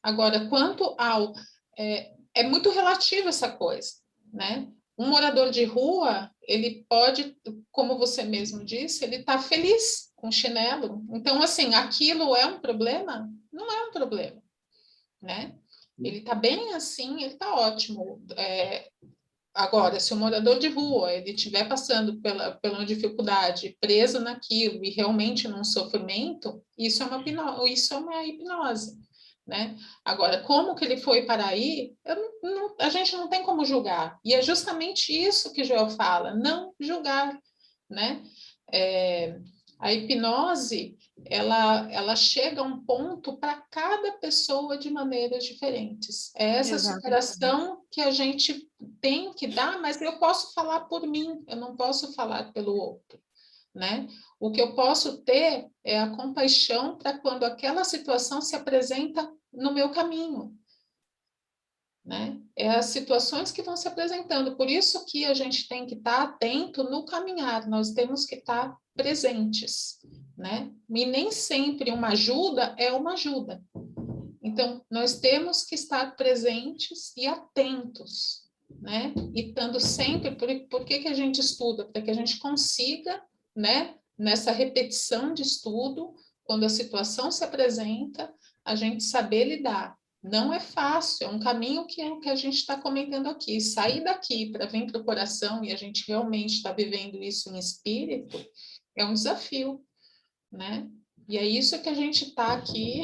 Agora, quanto ao é muito relativo essa coisa, né? Um morador de rua, ele pode, como você mesmo disse, ele está feliz com chinelo. Então, assim, aquilo é um problema? Não é um problema, né? Ele está bem assim, ele está ótimo. Agora, se o morador de rua ele estiver passando pela uma dificuldade, preso naquilo e realmente num sofrimento, isso é uma hipnose, né? Agora, como que ele foi para aí, a gente não tem como julgar. E é justamente isso que Joel fala, não julgar, né? A hipnose, ela chega a um ponto para cada pessoa de maneiras diferentes. É essa superação que a gente tem que dar, mas eu posso falar por mim, eu não posso falar pelo outro, né? O que eu posso ter é a compaixão para quando aquela situação se apresenta no meu caminho, né? É as situações que vão se apresentando. Por isso que a gente tem que estar atento no caminhar, nós temos que estar presentes, né? E nem sempre uma ajuda é uma ajuda. Então, nós temos que estar presentes e atentos, né? E estando sempre... Por que a gente estuda? Para que a gente consiga, né? Nessa repetição de estudo, quando a situação se apresenta, a gente saber lidar. Não é fácil, é um caminho que é o que a gente está comentando aqui. Sair daqui para vir para o coração e a gente realmente está vivendo isso em espírito é um desafio, né? E é isso que a gente está aqui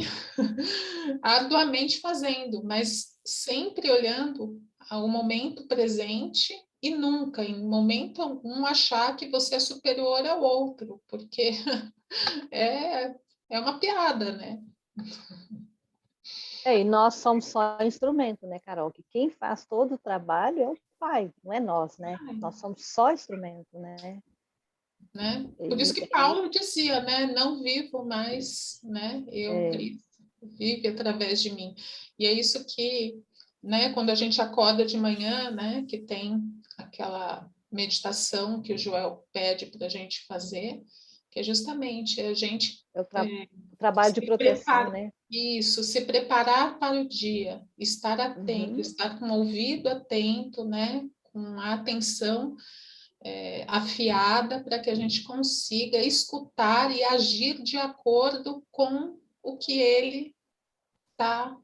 arduamente fazendo, mas sempre olhando ao momento presente e nunca, em momento algum, achar que você é superior ao outro, porque é uma piada, né? E nós somos só instrumento, né, Carol? Que quem faz todo o trabalho é o Pai, não é nós, né? Nós somos só instrumento, né? Né? Por isso que Paulo dizia, né? Não vivo mais, né? Eu, Cristo, vive através de mim. E é isso que, né? Quando a gente acorda de manhã, né? Que tem aquela meditação que o Joel pede para a gente fazer, que é justamente a gente o trabalho de proteção, né? Isso, se preparar para o dia, estar atento, estar com o ouvido atento, né? Com a atenção afiada para que a gente consiga escutar e agir de acordo com o que ele está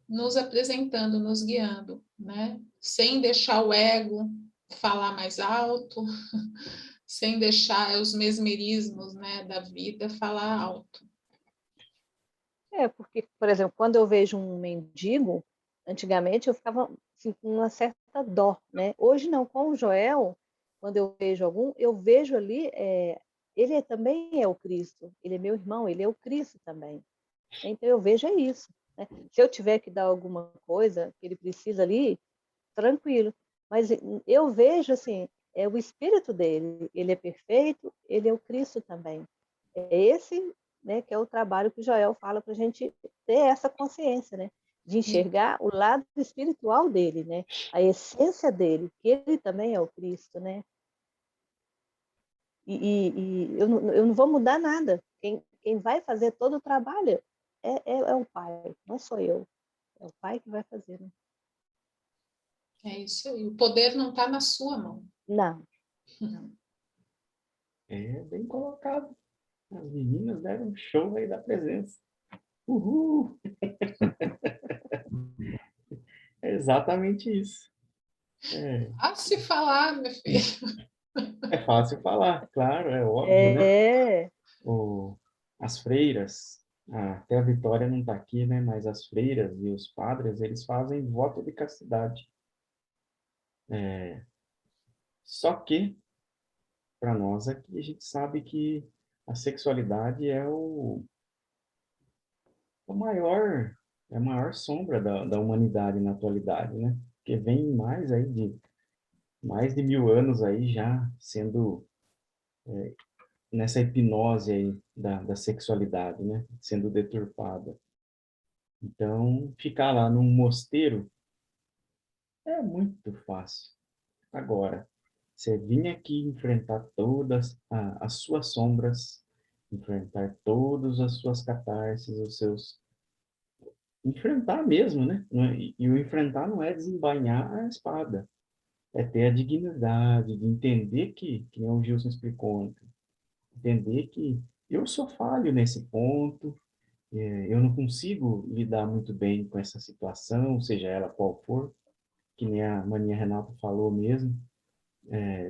nos apresentando, nos guiando, né? Sem deixar o ego falar mais alto, sem deixar os mesmerismos, né, da vida falar alto. Porque, por exemplo, quando eu vejo um mendigo, antigamente eu ficava assim, com uma certa dó, né? Hoje não, com o Joel, quando eu vejo algum, eu vejo ali, ele também é o Cristo, ele é meu irmão, ele é o Cristo também. Então eu vejo isso, né? Se eu tiver que dar alguma coisa que ele precisa ali, tranquilo. Mas eu vejo assim, é o espírito dele, ele é perfeito, ele é o Cristo também. É esse, né, que é o trabalho que o Joel fala para a gente ter essa consciência, né, de enxergar o lado espiritual dele, né, a essência dele, que ele também é o Cristo, né. E eu não vou mudar nada. Quem vai fazer todo o trabalho é o Pai, não sou eu. É o Pai que vai fazer, né? É isso aí. O poder não está na sua mão. Não. É bem colocado. As meninas deram um show aí da presença. Uhul! É exatamente isso. Se falar, meu filho. É fácil falar, claro, é óbvio, né? As freiras, até a Vitória não está aqui, né? Mas as freiras e os padres, eles fazem voto de castidade. Só que, para nós aqui, a gente sabe que a sexualidade é a maior sombra da humanidade na atualidade, né? Porque vem mais aí de mais de 1000 anos aí já sendo nessa hipnose aí da sexualidade, né? Sendo deturpada. Então, ficar lá num mosteiro é muito fácil. Agora, você vir aqui enfrentar todas as suas sombras, enfrentar todas as suas catarses, os seus... Enfrentar mesmo, né? E o enfrentar não é desembainhar a espada. É ter a dignidade de entender que nem o Gilson explicou ontem, entender que eu sou falho nesse ponto, eu não consigo lidar muito bem com essa situação, seja ela qual for, que nem a Maninha Renata falou mesmo,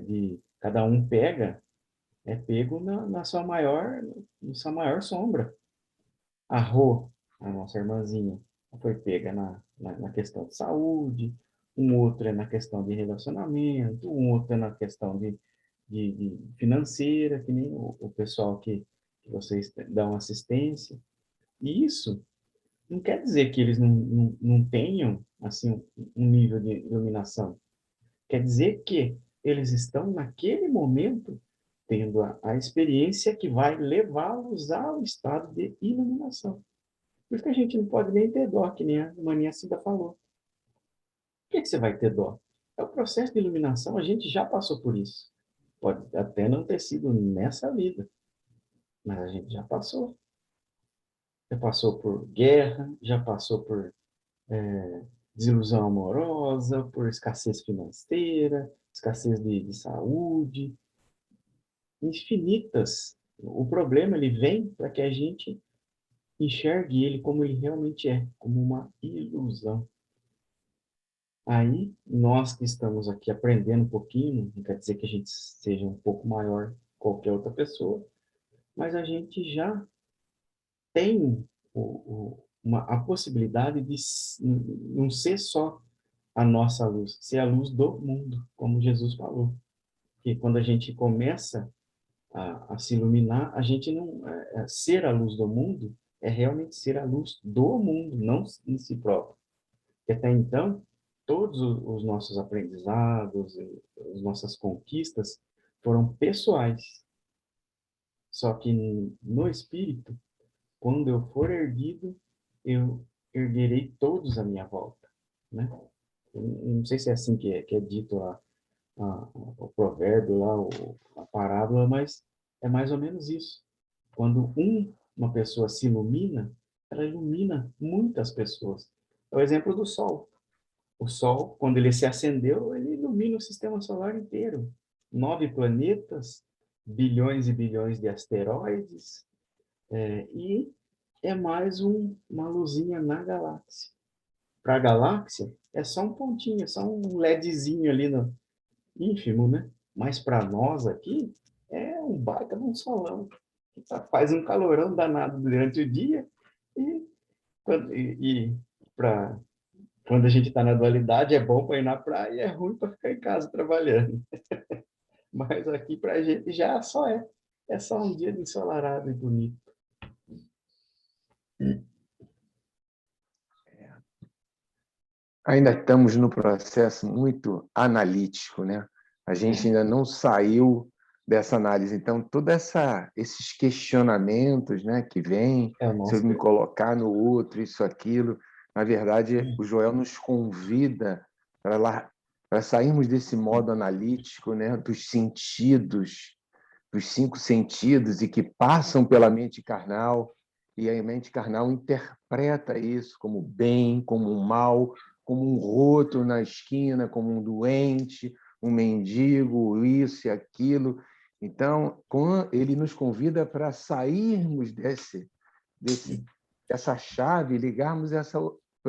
de cada um é pego na sua maior sombra. A Rô, a nossa irmãzinha, foi pega na questão de saúde, um outro é na questão de relacionamento, um outro é na questão de financeira, que nem o pessoal que vocês dão assistência. E isso não quer dizer que eles não tenham assim um nível de iluminação. Quer dizer que eles estão, naquele momento, tendo a experiência que vai levá-los ao estado de iluminação. Por isso que a gente não pode nem ter dó, que nem a Maninha Cida falou. Por que você vai ter dó? É o processo de iluminação, a gente já passou por isso. Pode até não ter sido nessa vida, mas a gente já passou. Já passou por guerra, já passou por desilusão amorosa, por escassez financeira, escassez de saúde, infinitas. O problema ele vem para que a gente enxergue ele como ele realmente é, como uma ilusão. Aí, nós que estamos aqui aprendendo um pouquinho, não quer dizer que a gente seja um pouco maior que qualquer outra pessoa, mas a gente já tem a possibilidade de não ser só a nossa luz, ser a luz do mundo, como Jesus falou. Que quando a gente começa a se iluminar, a gente não... ser a luz do mundo é realmente ser a luz do mundo, não em si próprio. Porque até então, todos os nossos aprendizados, as nossas conquistas foram pessoais. Só que no espírito, quando eu for erguido, eu erguerei todos à minha volta, né? Eu não sei se é assim que é dito o provérbio lá, a parábola, mas é mais ou menos isso. Quando uma pessoa se ilumina, ela ilumina muitas pessoas. É o exemplo do Sol. O Sol, quando ele se acendeu, ele ilumina o sistema solar inteiro. 9 planetas, bilhões e bilhões de asteroides, e é mais uma luzinha na galáxia. Para a galáxia, é só um pontinho, é só um LEDzinho ali no ínfimo, né? Mas para nós aqui, é um baita de um solão. Que faz um calorão danado durante o dia e quando a gente está na dualidade, é bom para ir na praia e é ruim para ficar em casa trabalhando. Mas aqui para a gente já só é só um dia de ensolarado e bonito. Ainda estamos no processo muito analítico, né? A gente ainda não saiu dessa análise. Então, todos esses questionamentos, né, que vêm, se eu me colocar no outro, isso, aquilo, na verdade, o Joel nos convida para sairmos desse modo analítico, né, dos sentidos, dos 5 sentidos, e que passam pela mente carnal, e a mente carnal interpreta isso como bem, como um mal, como um roto na esquina, como um doente, um mendigo, isso e aquilo. Então, ele nos convida para sairmos dessa chave, ligarmos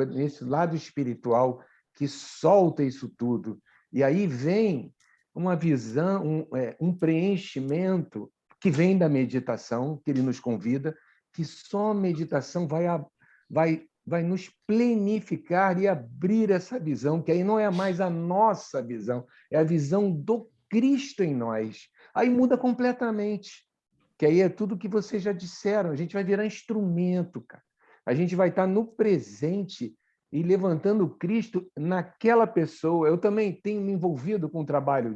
nesse lado espiritual que solta isso tudo. E aí vem uma visão, um preenchimento que vem da meditação, que ele nos convida, que só a meditação vai nos plenificar e abrir essa visão, que aí não é mais a nossa visão, é a visão do Cristo em nós. Aí muda completamente, que aí é tudo que vocês já disseram, a gente vai virar instrumento, cara. A gente vai estar no presente e levantando Cristo naquela pessoa. Eu também tenho me envolvido com o trabalho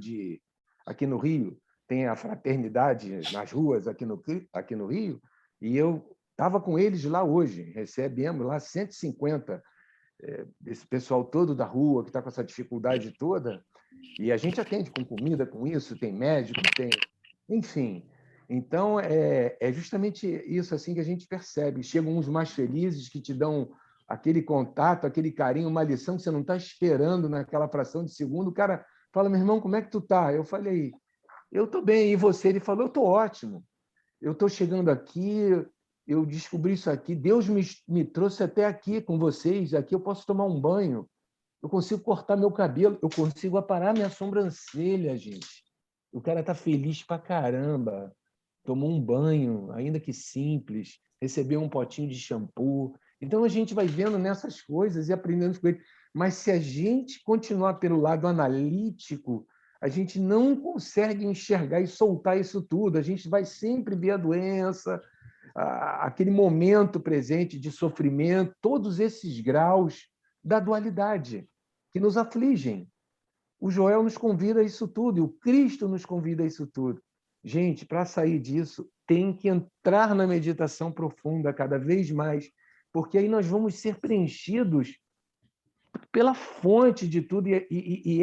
aqui no Rio, tem a fraternidade nas ruas aqui no Rio, e eu estava com eles lá hoje, recebemos lá 150 desse pessoal todo da rua que está com essa dificuldade toda, e a gente atende com comida, com isso, tem médico, tem... Enfim, então é justamente isso assim que a gente percebe. Chegam uns mais felizes que te dão aquele contato, aquele carinho, uma lição que você não está esperando naquela fração de segundo. O cara fala, meu irmão, como é que tu tá? Eu falei, eu estou bem, e você? Ele falou, eu estou ótimo. Eu estou chegando aqui, eu descobri isso aqui, Deus me trouxe até aqui com vocês, aqui eu posso tomar um banho, eu consigo cortar meu cabelo, eu consigo aparar minha sobrancelha, gente. O cara está feliz pra caramba, tomou um banho, ainda que simples, recebeu um potinho de shampoo. Então, a gente vai vendo nessas coisas e aprendendo com ele. Mas se a gente continuar pelo lado analítico, a gente não consegue enxergar e soltar isso tudo. A gente vai sempre ver a doença, aquele momento presente de sofrimento, todos esses graus da dualidade que nos afligem. O Joel nos convida a isso tudo, e o Cristo nos convida a isso tudo. Gente, para sair disso, tem que entrar na meditação profunda cada vez mais, porque aí nós vamos ser preenchidos pela fonte de tudo, e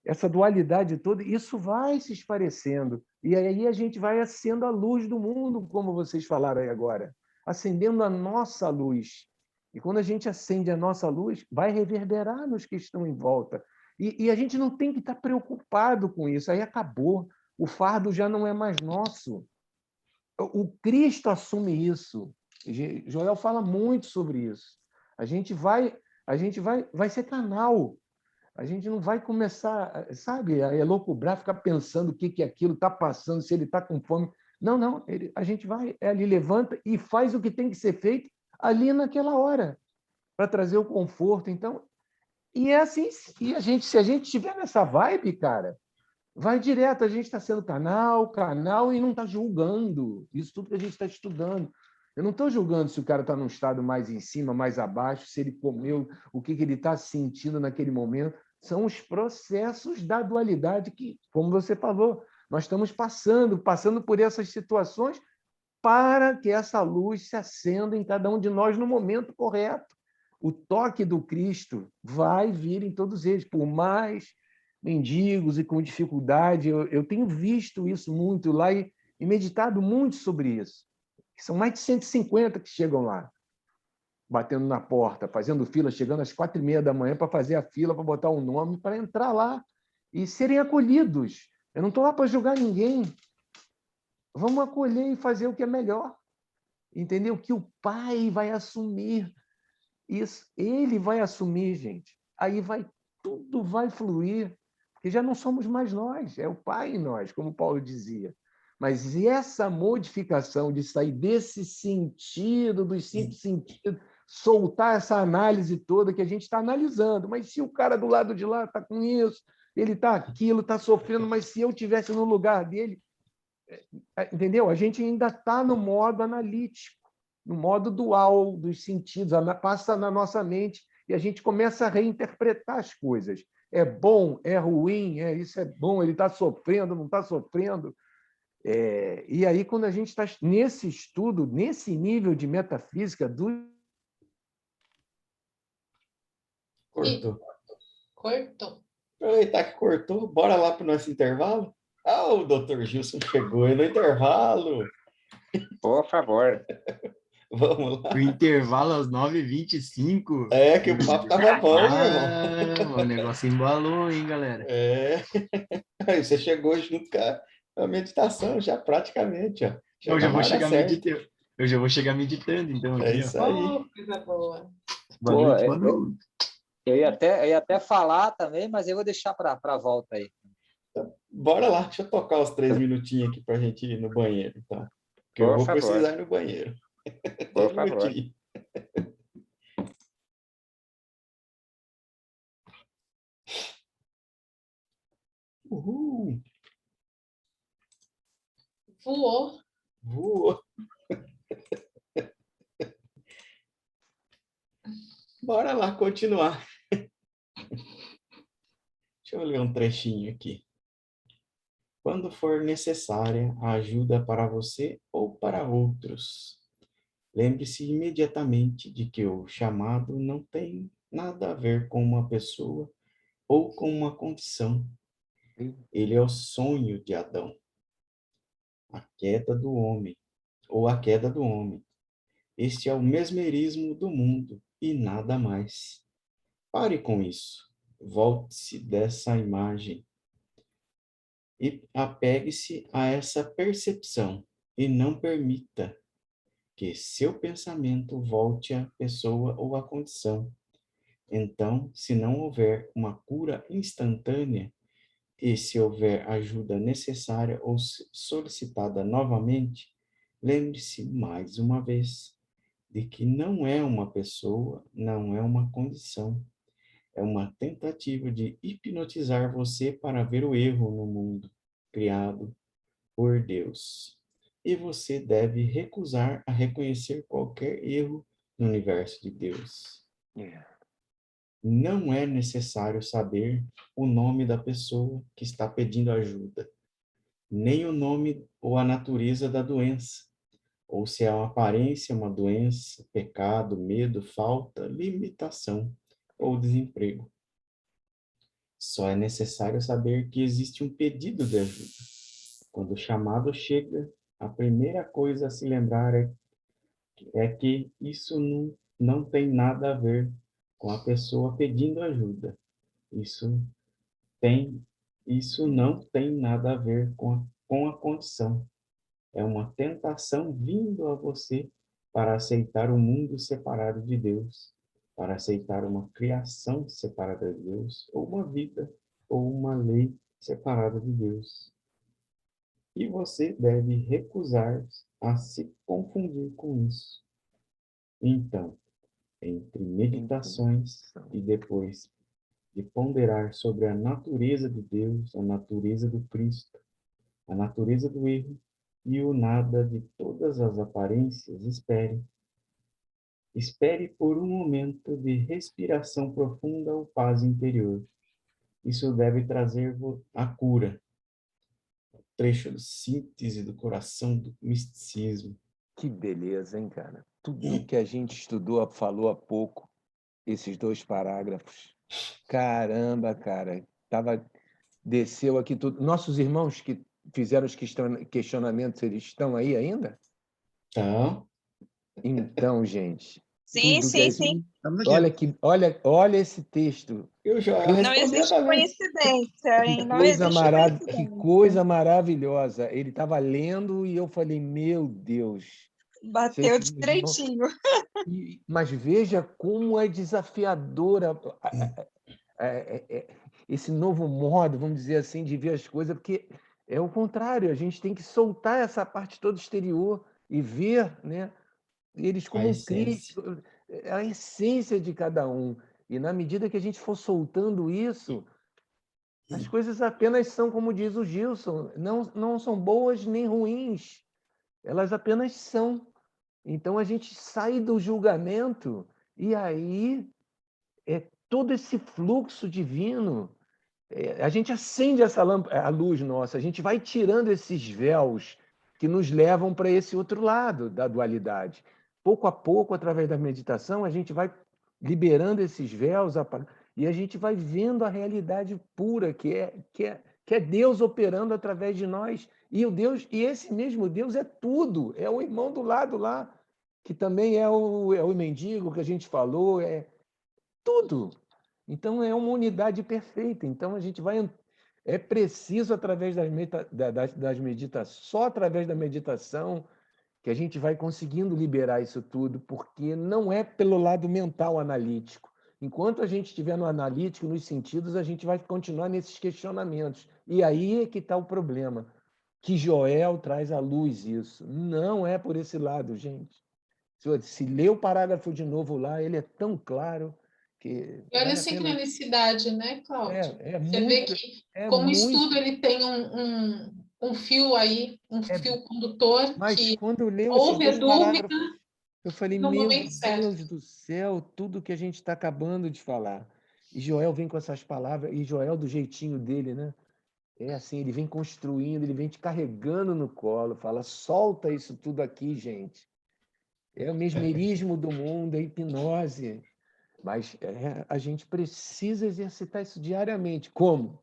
essa dualidade toda, isso vai se esclarecendo. E aí a gente vai acendendo a luz do mundo, como vocês falaram aí agora, acendendo a nossa luz. E quando a gente acende a nossa luz, vai reverberar nos que estão em volta. E a gente não tem que estar preocupado com isso. Aí acabou. O fardo já não é mais nosso. O Cristo assume isso. Joel fala muito sobre isso. A gente vai ser canal. A gente não vai começar, sabe, a elocubrar, ficar pensando o que aquilo está passando, se ele está com fome. Não, não. A gente vai ali, levanta e faz o que tem que ser feito ali naquela hora, para trazer o conforto. Então, e é assim, se a gente estiver nessa vibe, cara, vai direto, a gente está sendo canal, e não está julgando. Isso tudo que a gente está estudando. Eu não estou julgando se o cara está num estado mais em cima, mais abaixo, se ele comeu, o que ele está sentindo naquele momento. São os processos da dualidade que, como você falou, nós estamos passando por essas situações para que essa luz se acenda em cada um de nós no momento correto. O toque do Cristo vai vir em todos eles, por mais mendigos e com dificuldade. Eu tenho visto isso muito lá e meditado muito sobre isso. São mais de 150 que chegam lá, batendo na porta, fazendo fila, chegando às 4h30 da manhã para fazer a fila, para botar um nome, para entrar lá e serem acolhidos. Eu não estou lá para julgar ninguém. Vamos acolher e fazer o que é melhor. Entendeu? Que o Pai vai assumir isso. Ele vai assumir, gente. Aí tudo vai fluir, porque já não somos mais nós, é o Pai em nós, como Paulo dizia. Mas essa modificação de sair desse sentido, dos 5 sentidos, soltar essa análise toda que a gente está analisando. Mas se o cara do lado de lá está com isso, ele está aquilo, está sofrendo, mas se eu tivesse no lugar dele, entendeu? A gente ainda está no modo analítico, no modo dual dos sentidos, passa na nossa mente e a gente começa a reinterpretar as coisas. É bom, é ruim, isso é bom, ele está sofrendo, não está sofrendo. E aí, quando a gente está nesse estudo, nesse nível de metafísica do... Cortou. Cortou. Aproveitar que cortou, bora lá para o nosso intervalo? Ah, o doutor Gilson chegou aí no intervalo. Por favor. Vamos lá. O intervalo às 9h25. É, que o papo tava bom, meu irmão. O negócio embalou, hein, galera? Aí você chegou junto com a meditação, já praticamente, ó. Eu já vou chegar meditando. Eu já vou chegar meditando, então, aqui, isso aí. Coisa boa. Boa noite, boa noite. Eu ia até falar também, mas eu vou deixar para a volta aí. Bora lá, deixa eu tocar os 3 minutinhos aqui para a gente ir no banheiro, então. Porque eu vou precisar ir no banheiro. Por favor. Uhul. Voou. Bora lá continuar. Deixa eu ler um trechinho aqui. Quando for necessária a ajuda para você ou para outros, lembre-se imediatamente de que o chamado não tem nada a ver com uma pessoa ou com uma condição. Ele é o sonho de Adão, a queda do homem, ou a queda do homem. Este é o mesmerismo do mundo e nada mais. Pare com isso. Volte-se dessa imagem e apegue-se a essa percepção e não permita que seu pensamento volte à pessoa ou à condição. Então, se não houver uma cura instantânea e se houver ajuda necessária ou solicitada novamente, lembre-se mais uma vez de que não é uma pessoa, não é uma condição. É uma tentativa de hipnotizar você para ver o erro no mundo criado por Deus. E você deve recusar a reconhecer qualquer erro no universo de Deus. Não é necessário saber o nome da pessoa que está pedindo ajuda. nem o nome ou a natureza da doença, ou se é uma aparência, uma doença, pecado, medo, falta, limitação ou desemprego. Só é necessário saber que existe um pedido de ajuda. Quando o chamado chega, a primeira coisa a se lembrar é que isso não tem nada a ver com a pessoa pedindo ajuda. Isso tem, isso não tem nada a ver com a condição. É uma tentação vindo a você para aceitar um mundo separado de Deus, para aceitar uma criação separada de Deus, ou uma vida, ou uma lei separada de Deus. E você deve recusar a se confundir com isso. Então, entre meditações e depois de ponderar sobre a natureza de Deus, a natureza do Cristo, a natureza do erro e o nada de todas as aparências, espere. Espere por um momento de respiração profunda ou paz interior. Isso deve trazer a cura. Trecho de síntese do coração do misticismo. Que beleza, hein, cara? Tudo que a gente estudou, falou há pouco, esses 2 parágrafos. Caramba, cara. Desceu aqui tudo. Nossos irmãos que fizeram os questionamentos, eles estão aí ainda? Então, Então, gente, Sim, tudo que sim, a sim. gente... Estamos aqui. olha esse texto. eu já Não respondi existe também. coincidência, hein? Não Que existe coisa maravilhosa. Ele estava lendo e eu falei, meu Deus. Bateu Vocês não vão- direitinho. Mas veja como é desafiadora esse novo modo, vamos dizer assim, de ver as coisas, porque é o contrário, a gente tem que soltar essa parte toda exterior e ver, né, eles A como um essência. Cristo, a essência de cada um. E na medida que a gente for soltando isso, as coisas apenas são, como diz o Gilson, não são boas nem ruins, elas apenas são. Então a gente sai do julgamento e aí todo esse fluxo divino, a gente acende a luz nossa, a gente vai tirando esses véus que nos levam para esse outro lado da dualidade. Pouco a pouco, através da meditação, a gente vai liberando esses véus e a gente vai vendo a realidade pura, que é Deus operando através de nós. E esse mesmo Deus é tudo, é o irmão do lado lá, que também é o mendigo que a gente falou, é tudo. Então, é uma unidade perfeita. Então, a gente vai... É preciso, através das meditações, só através da meditação, que a gente vai conseguindo liberar isso tudo, porque não é pelo lado mental analítico. Enquanto a gente estiver no analítico, nos sentidos, a gente vai continuar nesses questionamentos. E aí é que está o problema, que Joel traz à luz isso. Não é por esse lado, gente. Se ler o parágrafo de novo lá, ele é tão claro que E olha a vale a pena. sincronicidade, né, Cláudio? Você vê Muito, que, é como muito. estudo, ele tem um fio aí, um fio condutor, Mas que quando eu leio esses houve a 2 dúvida parágrafos, eu falei, no meu momento certo. Deus do céu, tudo que a gente está acabando de falar. E Joel vem com essas palavras, e Joel do jeitinho dele, né? É assim, ele vem construindo, ele vem te carregando no colo, fala, solta isso tudo aqui, gente. É o mesmerismo do mundo, é hipnose. Mas a gente precisa exercitar isso diariamente. Como?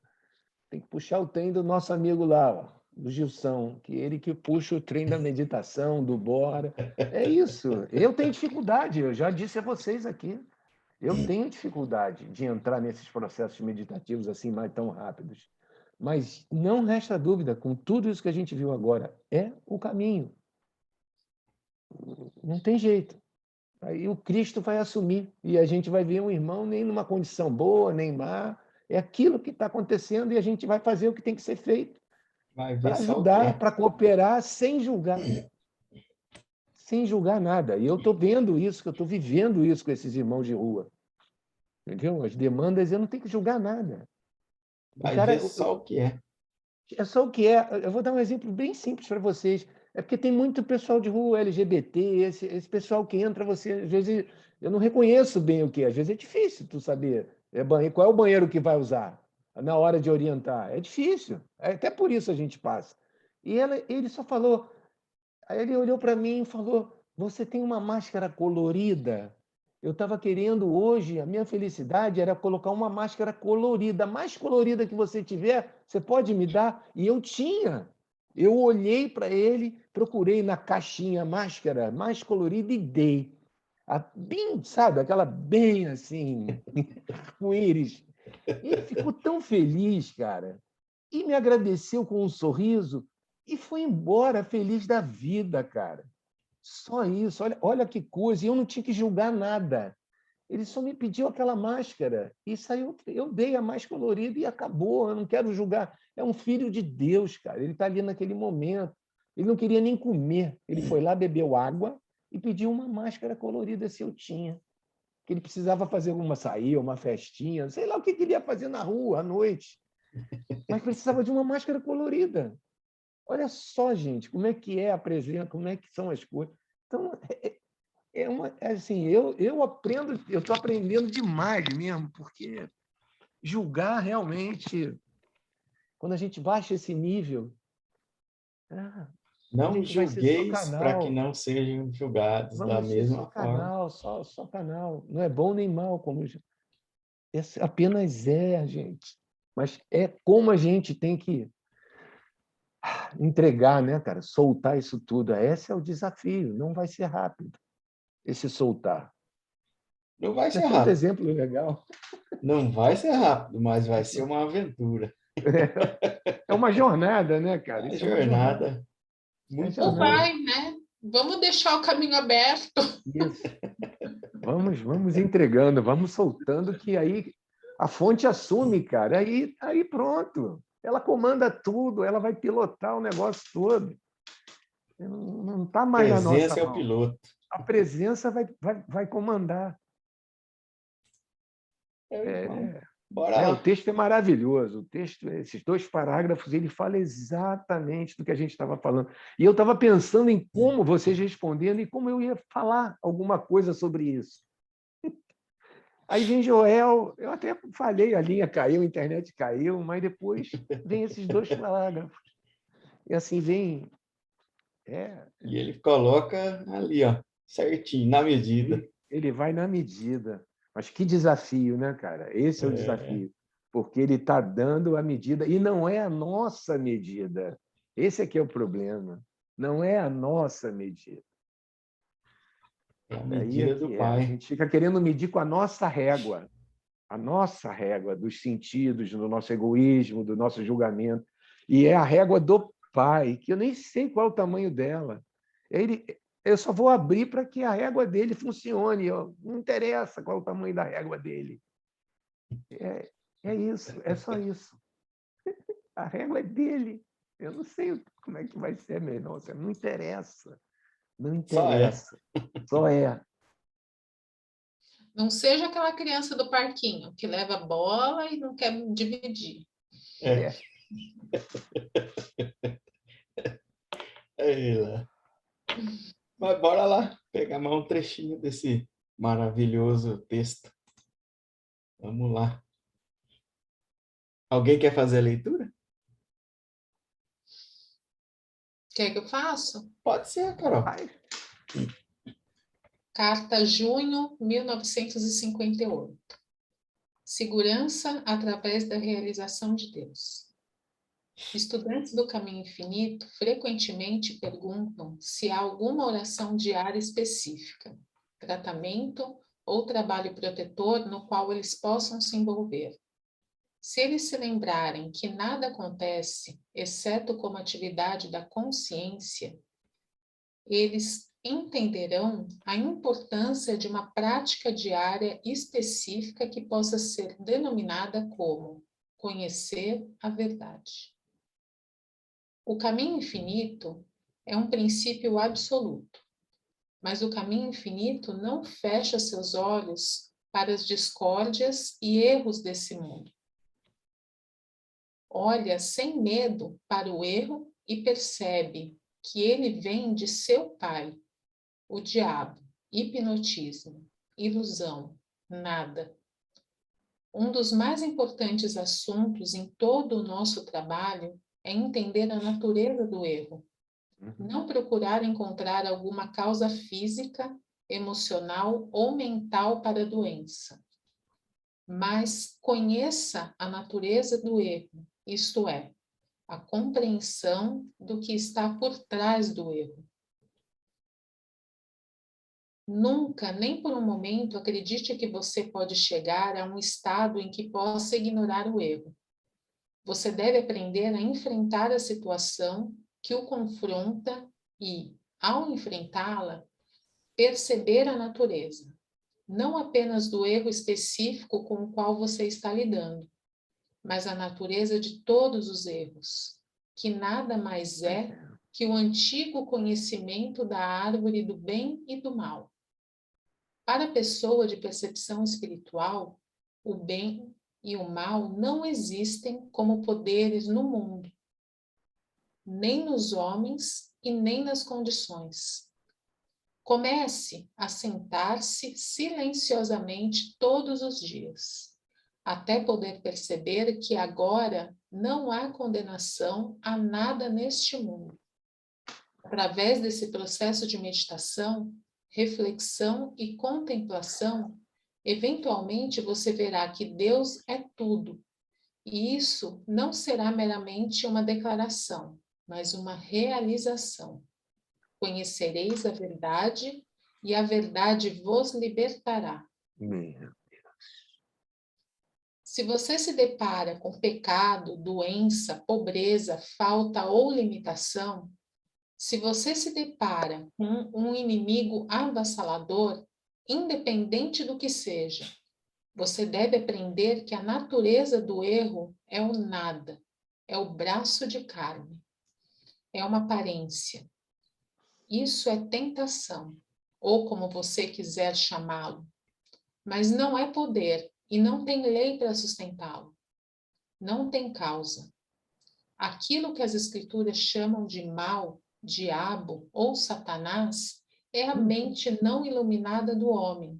Tem que puxar o trem do nosso amigo lá, ó, do Gilson, que ele que puxa o trem da meditação, do Bora. É isso. Eu tenho dificuldade, eu já disse a vocês aqui. Eu tenho dificuldade de entrar nesses processos meditativos assim mais tão rápidos. Mas não resta dúvida, com tudo isso que a gente viu agora, é o caminho. Não tem jeito. Aí o Cristo vai assumir e a gente vai ver um irmão nem numa condição boa, nem má. É aquilo que está acontecendo e a gente vai fazer o que tem que ser feito Vai ver para só o que ajudar, é. para cooperar, sem julgar. Sem julgar nada. E eu estou vendo isso, que eu estou vivendo isso com esses irmãos de rua. Entendeu? As demandas, eu não tenho que julgar nada. O Vai cara, ver só o que é. é só o que é. Eu vou dar um exemplo bem simples para vocês. É porque tem muito pessoal de rua LGBT, esse pessoal que entra, você, às vezes, eu não reconheço bem o que é. Às vezes é difícil tu saber banheiro, qual é o banheiro que vai usar na hora de orientar. É difícil. Até por isso a gente passa. E ele só falou, aí ele olhou para mim e falou, você tem uma máscara colorida? Eu estava querendo hoje, a minha felicidade era colocar uma máscara colorida, a mais colorida que você tiver, você pode me dar? E eu tinha. Eu olhei para ele, procurei na caixinha a máscara mais colorida e dei. Bem, sabe, aquela bem assim, com íris. E ele ficou tão feliz, cara, e me agradeceu com um sorriso e foi embora feliz da vida, cara. Só isso, olha que coisa. E eu não tinha que julgar nada. Ele só me pediu aquela máscara e saiu. Eu dei a mais colorida e acabou. Eu não quero julgar. É um filho de Deus, cara. Ele está ali naquele momento. Ele não queria nem comer. Ele foi lá, bebeu água e pediu uma máscara colorida se eu tinha. Que ele precisava fazer alguma saída, uma festinha, sei lá o que ele ia fazer na rua à noite. Mas precisava de uma máscara colorida. Olha só, gente, como é que é a presença, como é que são as coisas. Então, assim, eu aprendo, eu estou aprendendo demais mesmo, porque julgar realmente, quando a gente baixa esse nível, a Não gente vai ser só julgueis para que canal, não sejam julgados da vamos ser só mesma forma. canal, só canal. Não é bom nem mal, como apenas é, gente. Mas é como a gente tem que entregar, né, cara? Soltar isso tudo. Esse é o desafio. Não vai ser rápido esse soltar. Não vai É ser tanto rápido. exemplo legal. Não vai ser rápido, mas vai ser uma aventura. É uma jornada, né, cara? Uma Isso é uma jornada. jornada muito Ou jornada. vai, né? Vamos deixar o caminho aberto. Isso. Vamos entregando, vamos soltando, que aí a fonte assume, cara. Aí pronto. Ela comanda tudo, ela vai pilotar o negócio todo. Não está mais na nossa Presença é o mão. piloto. A presença vai comandar. Bora O lá. texto é maravilhoso. O texto, esses 2 parágrafos, ele fala exatamente do que a gente estava falando. E eu estava pensando em como vocês respondendo e como eu ia falar alguma coisa sobre isso. Aí vem Joel, eu até falei, a linha caiu, a internet caiu, mas depois vem esses 2 parágrafos. E assim vem. E ele coloca ali, ó, certinho, na medida. Ele vai na medida. Mas que desafio, né, cara? Esse é o desafio. Porque ele está dando a medida, e não é a nossa medida. Esse é que é o problema. Não é a nossa medida. É a Aí medida do A Pai. gente fica querendo medir com a nossa régua dos sentidos, do nosso egoísmo, do nosso julgamento. E é a régua do Pai, que eu nem sei qual é o tamanho dela. Eu só vou abrir para que a régua dele funcione. Não interessa qual é o tamanho da régua dele. É isso, é só isso. A régua é dele. Eu não sei como é que vai ser, meu irmão. Não interessa. Não interessa. Só é. Não seja aquela criança do parquinho que leva bola e não quer dividir. Mas bora lá, pegar mais um trechinho desse maravilhoso texto. Vamos lá. Alguém quer fazer a leitura? Quer que eu faça? Pode ser, Carol. Carta junho 1958. Segurança através da realização de Deus. Estudantes do Caminho Infinito frequentemente perguntam se há alguma oração diária específica, tratamento ou trabalho protetor no qual eles possam se envolver. Se eles se lembrarem que nada acontece, exceto como atividade da consciência, eles entenderão a importância de uma prática diária específica que possa ser denominada como conhecer a verdade. O caminho infinito é um princípio absoluto, mas o caminho infinito não fecha seus olhos para as discórdias e erros desse mundo. Olha sem medo para o erro e percebe que ele vem de seu pai, o diabo, hipnotismo, ilusão, nada. Um dos mais importantes assuntos em todo o nosso trabalho é entender a natureza do erro. Não procurar encontrar alguma causa física, emocional ou mental para a doença. Mas conheça a natureza do erro, isto é, a compreensão do que está por trás do erro. Nunca, nem por um momento, acredite que você pode chegar a um estado em que possa ignorar o erro. Você deve aprender a enfrentar a situação que o confronta e, ao enfrentá-la, perceber a natureza, não apenas do erro específico com o qual você está lidando, mas a natureza de todos os erros, que nada mais é que o antigo conhecimento da árvore do bem e do mal. Para a pessoa de percepção espiritual, o bem e o mal não existem como poderes no mundo, nem nos homens e nem nas condições. Comece a sentar-se silenciosamente todos os dias, até poder perceber que agora não há condenação a nada neste mundo. Através desse processo de meditação, reflexão e contemplação, eventualmente você verá que Deus é tudo. E isso não será meramente uma declaração, mas uma realização. Conhecereis a verdade e a verdade vos libertará. Se você se depara com pecado, doença, pobreza, falta ou limitação, se você se depara com um inimigo avassalador, independente do que seja, você deve aprender que a natureza do erro é o nada, é o braço de carne, é uma aparência. Isso é tentação, ou como você quiser chamá-lo, mas não é poder e não tem lei para sustentá-lo. Não tem causa. Aquilo que as escrituras chamam de mal, diabo ou Satanás é a mente não iluminada do homem,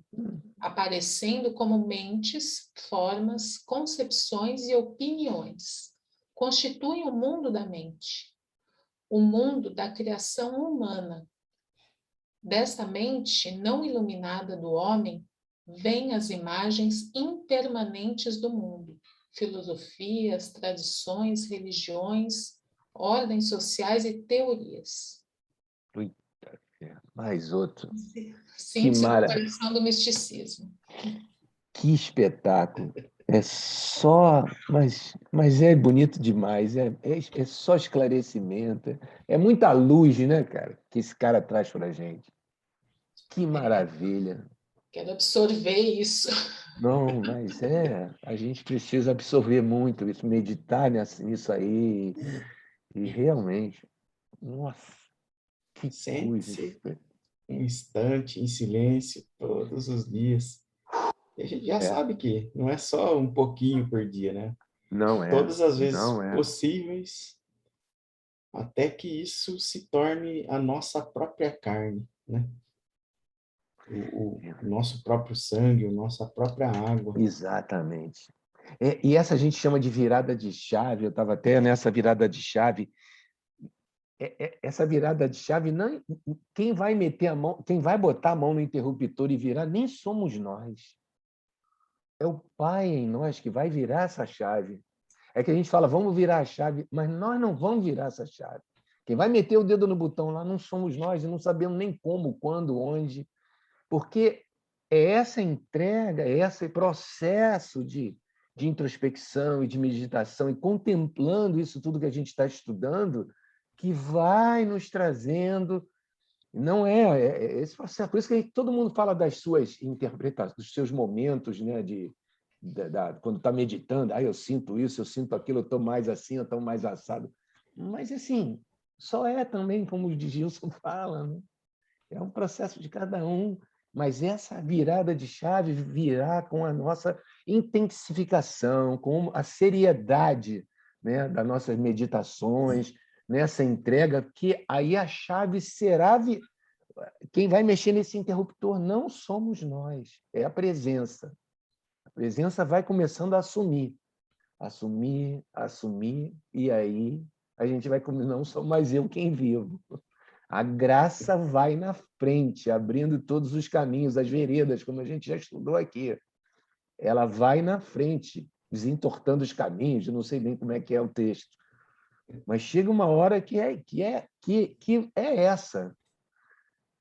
aparecendo como mentes, formas, concepções e opiniões. Constituem o mundo da mente, o mundo da criação humana. Desta mente não iluminada do homem, vêm as imagens impermanentes do mundo, filosofias, tradições, religiões, ordens sociais e teorias. Mais outro. Sente-se no coração do misticismo. Que espetáculo! É só, mas é bonito demais, é só esclarecimento, é muita luz, né, cara, que esse cara traz para a gente. Que maravilha! Quero absorver isso. Não, mas a gente precisa absorver muito isso, meditar nisso aí, e realmente, nossa, que coisa! Sente-se um instante em silêncio todos os dias. E a gente já sabe que não é só um pouquinho por dia, né? Não é. Todas as vezes Não é. possíveis, até que isso se torne a nossa própria carne, né? O nosso próprio sangue, a nossa própria água. Exatamente. E essa a gente chama de virada de chave, eu estava até nessa virada de chave. Essa virada de chave, não, quem vai meter a mão, quem vai botar a mão no interruptor e virar, nem somos nós. É o Pai em nós que vai virar essa chave. É que a gente fala, vamos virar a chave, mas nós não vamos virar essa chave. Quem vai meter o dedo no botão lá não somos nós, e não sabemos nem como, quando, onde, porque é essa entrega, é esse processo de introspecção e de meditação, e contemplando isso tudo que a gente está estudando, que vai nos trazendo. Não é esse processo. Por isso que todo mundo fala das suas interpretações, dos seus momentos, né, quando está meditando. Eu sinto isso, eu sinto aquilo, eu estou mais assim, eu estou mais assado. Mas, assim, só é também, como o Gilson fala, né? É um processo de cada um. Mas essa virada de chave virá com a nossa intensificação, com a seriedade, né, das nossas meditações, nessa entrega, que aí a chave será... Quem vai mexer nesse interruptor não somos nós, é a presença. A presença vai começando a assumir, e aí a gente vai comer, não sou mais eu quem vivo. A graça vai na frente, abrindo todos os caminhos, as veredas, como a gente já estudou aqui. Ela vai na frente, desentortando os caminhos, eu não sei bem como é que é o texto. Mas chega uma hora que é essa.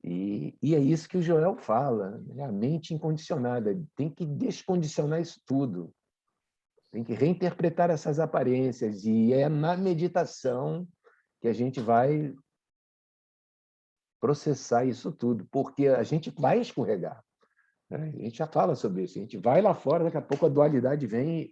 E é isso que o Joel fala, né? A mente incondicionada. Tem que descondicionar isso tudo. Tem que reinterpretar essas aparências. E é na meditação que a gente vai processar isso tudo, porque a gente vai escorregar, né? A gente já fala sobre isso. A gente vai lá fora, daqui a pouco a dualidade vem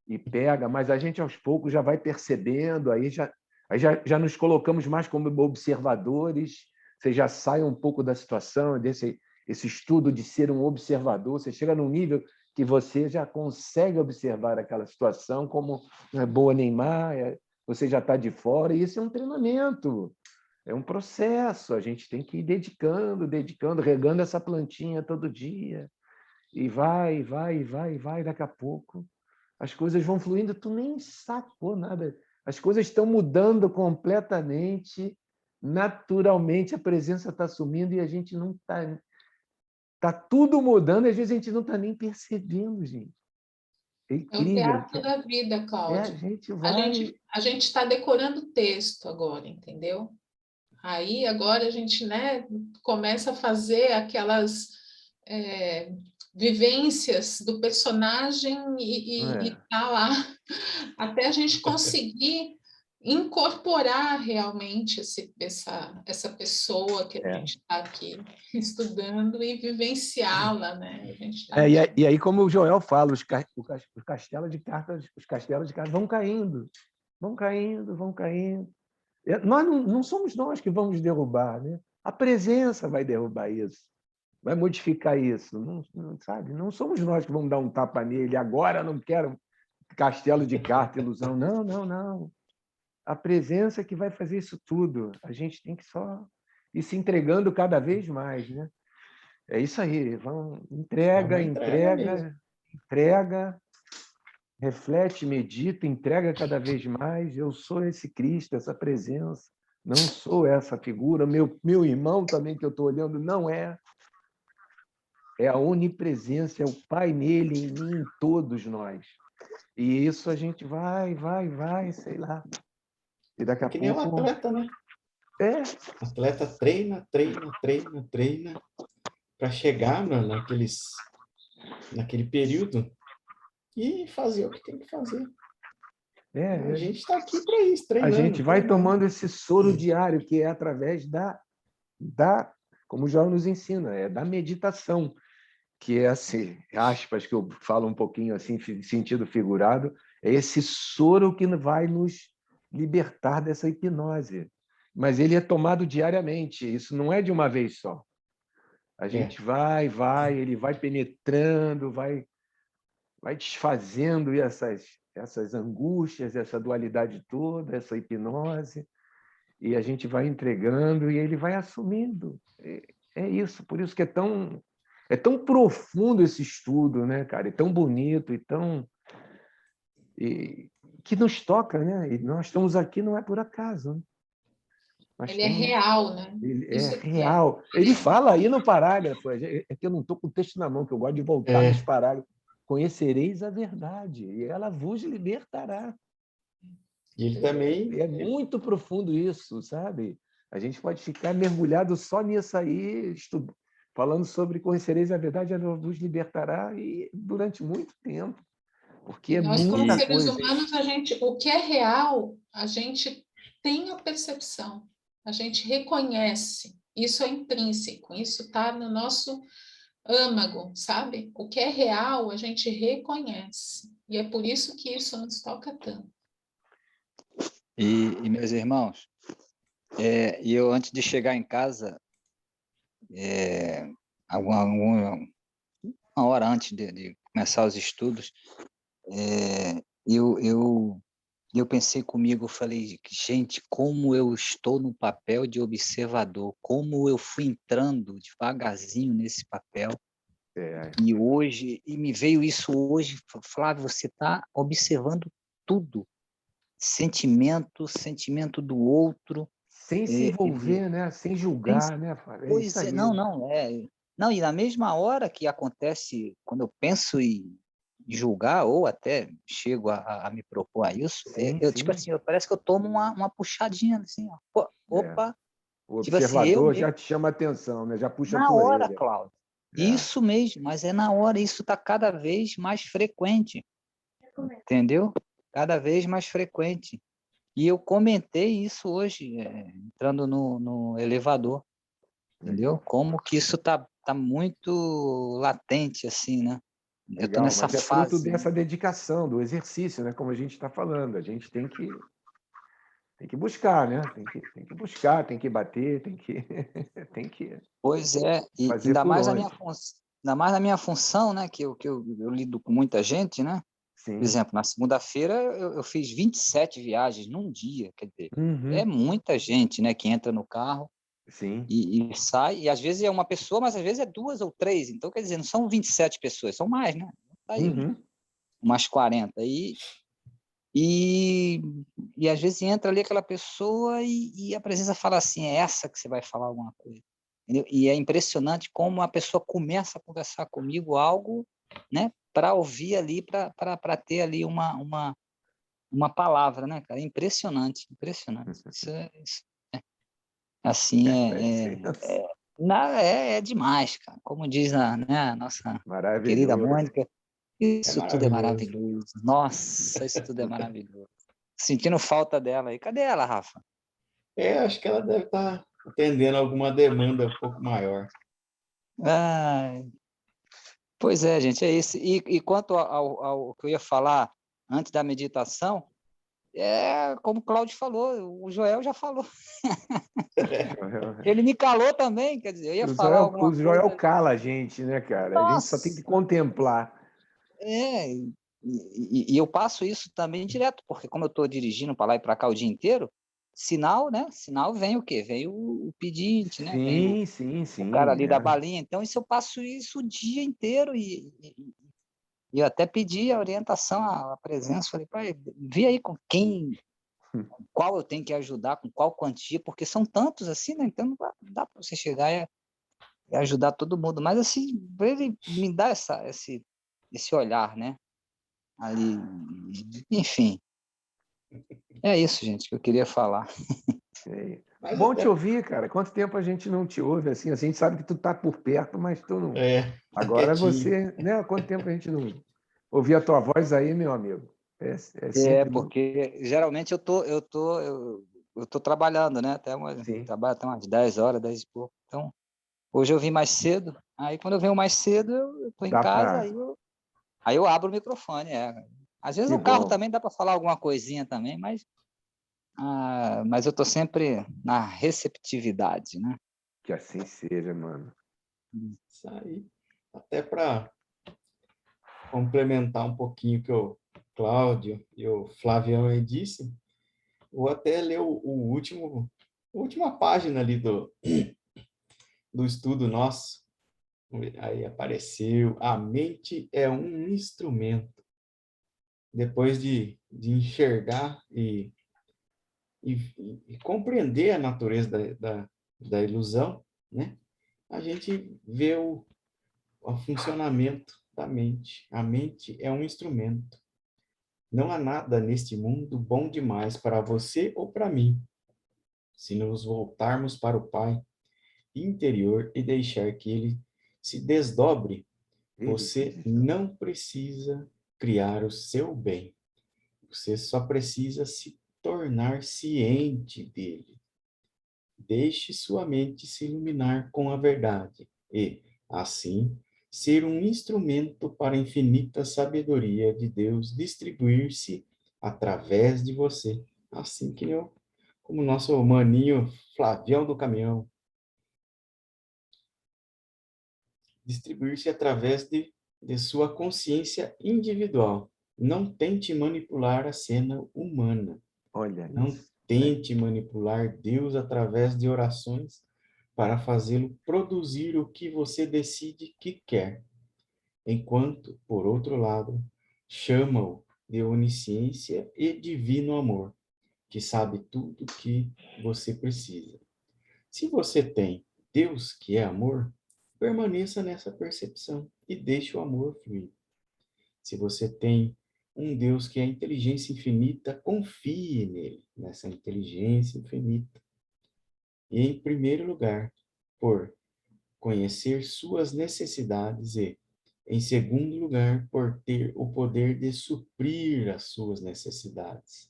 e pega, mas a gente, aos poucos, já vai percebendo, aí já nos colocamos mais como observadores, você já sai um pouco da situação, esse estudo de ser um observador, você chega num nível que você já consegue observar aquela situação como não é boa nem má, você já está de fora, e isso é um treinamento, é um processo, a gente tem que ir dedicando, regando essa plantinha todo dia, e vai, daqui a pouco as coisas vão fluindo, tu nem sacou nada, as coisas estão mudando completamente, naturalmente, a presença está sumindo e a gente não está... Está tudo mudando e às vezes a gente não está nem percebendo, gente. É É o incrível. teatro da vida, Cláudio. A gente vai... A gente está decorando o texto agora, entendeu? Aí agora a gente, né, começa a fazer aquelas vivências do personagem e tá lá até a gente conseguir incorporar realmente essa pessoa que a gente está aqui estudando e vivenciá-la, né? E aí, como o Joel fala, os castelos de cartas vão caindo. Nós não somos nós que vamos derrubar, né? A presença vai derrubar isso, vai modificar isso, não sabe? Não somos nós que vamos dar um tapa nele. Agora não quero castelo de carta, ilusão. Não. A presença que vai fazer isso tudo. A gente tem que só ir se entregando cada vez mais, né? É isso aí. Entrega, reflete, medita, entrega cada vez mais. Eu sou esse Cristo, essa presença. Não sou essa figura. Meu irmão também que eu estou olhando não é. É a onipresença, é o Pai nele, em mim, em todos nós. E isso a gente vai, sei lá. E daqui a pouco... Que nem um atleta, né? O atleta treina para chegar naquele período e fazer o que tem que fazer. A gente está aqui para isso, treinando. A gente vai tomando esse soro diário, que é através da como o João nos ensina, da meditação, que é assim, aspas, que eu falo um pouquinho assim, sentido figurado, é esse soro que vai nos libertar dessa hipnose. Mas ele é tomado diariamente, isso não é de uma vez só. A gente vai, ele vai penetrando, vai desfazendo essas angústias, essa dualidade toda, essa hipnose, e a gente vai entregando e ele vai assumindo. É isso, por isso que é tão profundo esse estudo, né, cara? É tão bonito que nos toca, né? E nós estamos aqui não é por acaso, né? Ele é real, né? Ele é real. Ele fala aí no parágrafo, é que eu não estou com o texto na mão, que eu gosto de voltar nos parágrafos. Conhecereis a verdade, e ela vos libertará. E ele também... É muito profundo isso, sabe? A gente pode ficar mergulhado só nisso aí, falando sobre conhecereis a verdade, ela vos libertará, e durante muito tempo. Porque nós, muita como seres coisa... humanos, o que é real, a gente tem a percepção, a gente reconhece, isso é intrínseco, isso está no nosso âmago, sabe? O que é real, a gente reconhece, e é por isso que isso nos toca tanto. E meus irmãos, eu antes de chegar em casa, uma hora antes de começar os estudos, eu pensei comigo, eu falei, gente, como eu estou no papel de observador, como eu fui entrando devagarzinho nesse papel, e me veio isso hoje, Flávio, você está observando tudo, sentimento do outro. Sem se envolver, né? Sem julgar, né, Fábio? É isso aí. Não, e na mesma hora que acontece, quando eu penso em julgar, ou até chego a me propor a isso, tipo assim, parece que eu tomo uma puxadinha, assim, ó. Pô, opa, O tipo assim, observador já te chama a atenção, né? Já puxa a na tua hora, orelha. Cláudio. Isso mesmo, mas é na hora, isso está cada vez mais frequente, entendeu? Cada vez mais frequente. E eu comentei isso hoje, entrando no elevador, entendeu? Como que isso tá muito latente, assim, né? Eu estou Legal, nessa mas é fruto fase. dessa dedicação, do exercício, né? Como a gente está falando. A gente tem que buscar, né? Tem que buscar, tem que bater, tem que Pois é, e fazer por onde. ainda mais na minha função, né? Que eu lido com muita gente, né? Sim. Por exemplo, na segunda-feira eu fiz 27 viagens num dia, quer dizer, é muita gente, né? Que entra no carro. Sim. E sai, e às vezes é uma pessoa, mas às vezes é 2 ou 3, então quer dizer, não são 27 pessoas, são mais, né? Tá aí, umas 40. E às vezes entra ali aquela pessoa e a presença fala assim, é essa que você vai falar alguma coisa. Entendeu? E é impressionante como a pessoa começa a conversar comigo algo, né? Para ouvir ali, para ter ali uma palavra, né, cara? Impressionante, impressionante. Isso assim, é demais, cara. Como diz a nossa querida Mônica, isso tudo é maravilhoso. Nossa, isso tudo é maravilhoso. Sentindo falta dela aí. Cadê ela, Rafa? Acho que ela deve estar atendendo alguma demanda um pouco maior. Pois é, gente, é isso. E quanto ao que eu ia falar antes da meditação, como o Cláudio falou, o Joel já falou. Ele me calou também, quer dizer, eu ia falar alguma coisa. O Joel cala a gente, né, cara? Nossa. A gente só tem que contemplar. E eu passo isso também direto, porque como eu estou dirigindo para lá e para cá o dia inteiro, sinal, né? Sinal vem o quê? Vem o pedinte, né? Vem Sim. O cara ali da balinha. Então, isso eu passo isso o dia inteiro e eu até pedi a orientação, a presença, falei, pai, vê aí com qual eu tenho que ajudar, com qual quantia, porque são tantos assim, né? Então não dá para você chegar e ajudar todo mundo, mas assim, ele me dá esse olhar, né? Ali, enfim. É isso, gente, que eu queria falar. Bom te ouvir, cara. Quanto tempo a gente não te ouve assim? A gente sabe que tu tá por perto, mas tu não. Agora você, né? Quanto tempo a gente não ouvia a tua voz aí, meu amigo? Sempre porque geralmente eu tô trabalhando, né? Trabalho até umas 10 horas, 10 e pouco. Então, hoje eu vim mais cedo. Aí quando eu venho mais cedo, eu tô em casa, aí eu abro o microfone. Às vezes no carro também dá para falar alguma coisinha também, mas eu tô sempre na receptividade, né? Que assim seja, mano. Isso aí. Até para complementar um pouquinho o que o Cláudio e o Flavião aí disse, vou até ler a última página ali do estudo nosso. Aí apareceu, a mente é um instrumento. Depois de enxergar e compreender a natureza da ilusão, né? A gente vê o funcionamento da mente. A mente é um instrumento. Não há nada neste mundo bom demais para você ou para mim. Se nos voltarmos para o Pai interior e deixar que Ele se desdobre, você não precisa criar o seu bem. Você só precisa se tornar ciente dele. Deixe sua mente se iluminar com a verdade e, assim, ser um instrumento para a infinita sabedoria de Deus distribuir-se através de você. Assim que como o nosso maninho Flavião do caminhão. Distribuir-se através de sua consciência individual. Não tente manipular a cena humana. Não tente manipular Deus através de orações para fazê-lo produzir o que você decide que quer. Enquanto, por outro lado, chama-o de onisciência e divino amor, que sabe tudo o que você precisa. Se você tem Deus que é amor, permaneça nessa percepção e deixe o amor fluir. Se você tem um Deus que é inteligência infinita, confie nele, nessa inteligência infinita. E, em primeiro lugar, por conhecer suas necessidades e, em segundo lugar, por ter o poder de suprir as suas necessidades.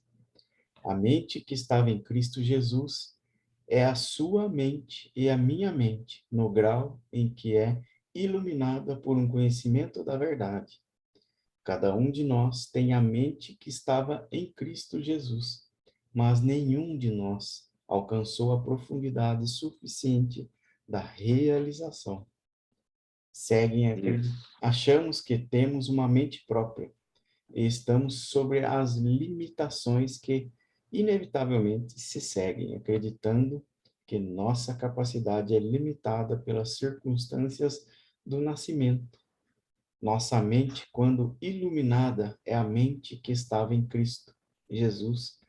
A mente que estava em Cristo Jesus é a sua mente e a minha mente, no grau em que é iluminada por um conhecimento da verdade. Cada um de nós tem a mente que estava em Cristo Jesus, mas nenhum de nós alcançou a profundidade suficiente da realização. Achamos que temos uma mente própria e estamos sobre as limitações que inevitavelmente se seguem, acreditando que nossa capacidade é limitada pelas circunstâncias do nascimento. Nossa mente, quando iluminada, é a mente que estava em Cristo Jesus,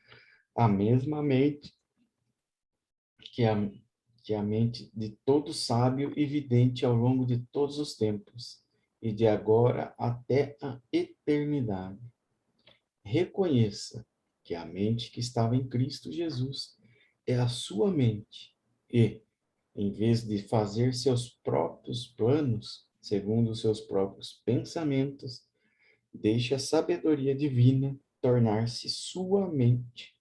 a mesma mente que a mente de todo sábio e vidente ao longo de todos os tempos, e de agora até a eternidade. Reconheça que a mente que estava em Cristo Jesus é a sua mente, e, em vez de fazer seus próprios planos, segundo os seus próprios pensamentos, deixe a sabedoria divina tornar-se sua mente,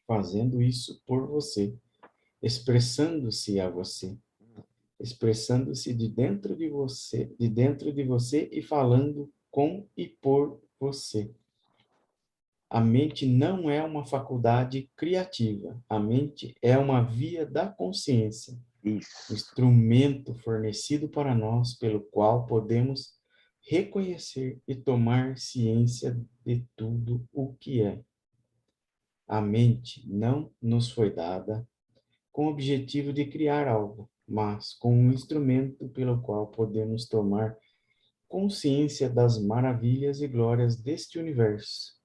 fazendo isso por você, expressando-se a você, expressando-se de dentro de você e falando com e por você. A mente não é uma faculdade criativa, a mente é uma via da consciência, Isso. instrumento fornecido para nós pelo qual podemos reconhecer e tomar ciência de tudo o que é. A mente não nos foi dada com o objetivo de criar algo, mas com um instrumento pelo qual podemos tomar consciência das maravilhas e glórias deste universo.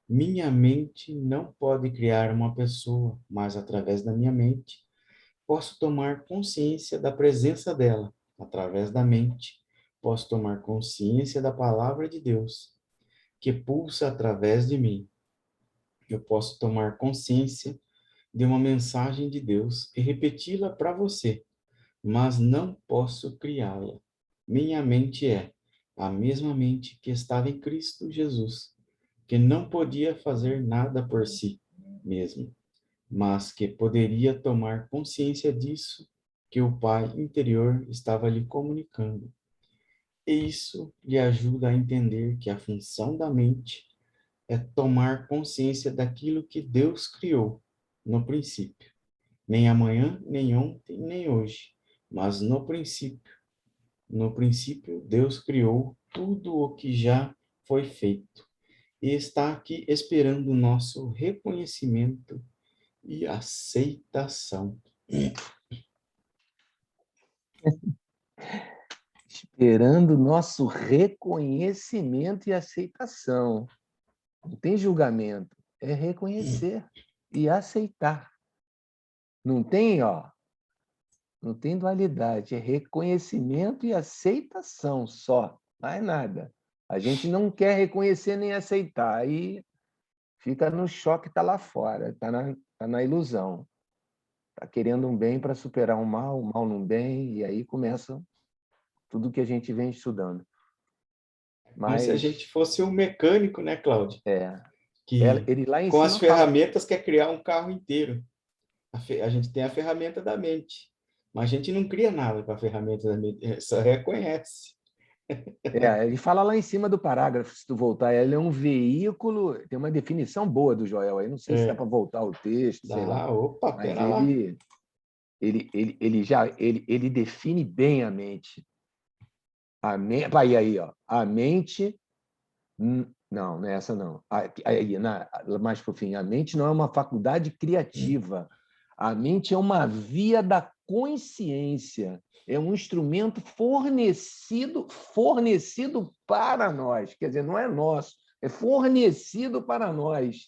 Minha mente não pode criar uma pessoa, mas através da minha mente posso tomar consciência da presença dela. Através da mente posso tomar consciência da palavra de Deus, que pulsa através de mim. Eu posso tomar consciência de uma mensagem de Deus e repeti-la para você, mas não posso criá-la. Minha mente é a mesma mente que estava em Cristo Jesus, que não podia fazer nada por si mesmo, mas que poderia tomar consciência disso que o Pai interior estava lhe comunicando. E isso lhe ajuda a entender que a função da mente é tomar consciência daquilo que Deus criou no princípio. Nem amanhã, nem ontem, nem hoje, mas no princípio. No princípio, Deus criou tudo o que já foi feito e está aqui esperando o nosso reconhecimento e aceitação. Esperando o nosso reconhecimento e aceitação. Não tem julgamento, é reconhecer e aceitar. Não tem, não tem dualidade, é reconhecimento e aceitação só, mais nada. A gente não quer reconhecer nem aceitar, aí fica no choque, está lá fora, está na ilusão. Está querendo um bem para superar o mal num bem, e aí começa tudo que a gente vem estudando. Mas se a gente fosse um mecânico, né, Cláudio? Que ele lá em com cima as ferramentas quer criar um carro inteiro. A gente tem a ferramenta da mente, mas a gente não cria nada com a ferramenta da mente, só reconhece. Ele fala lá em cima do parágrafo, se tu voltar, ele é um veículo, tem uma definição boa do Joel, aí não sei se dá para voltar o texto, sei lá. Opa, mas pera lá. Ele define bem a mente. Vai aí, a mente... Não é essa não. Mais para o fim, a mente não é uma faculdade criativa. A mente é uma via da consciência, é um instrumento fornecido para nós. Quer dizer, não é nosso, é fornecido para nós.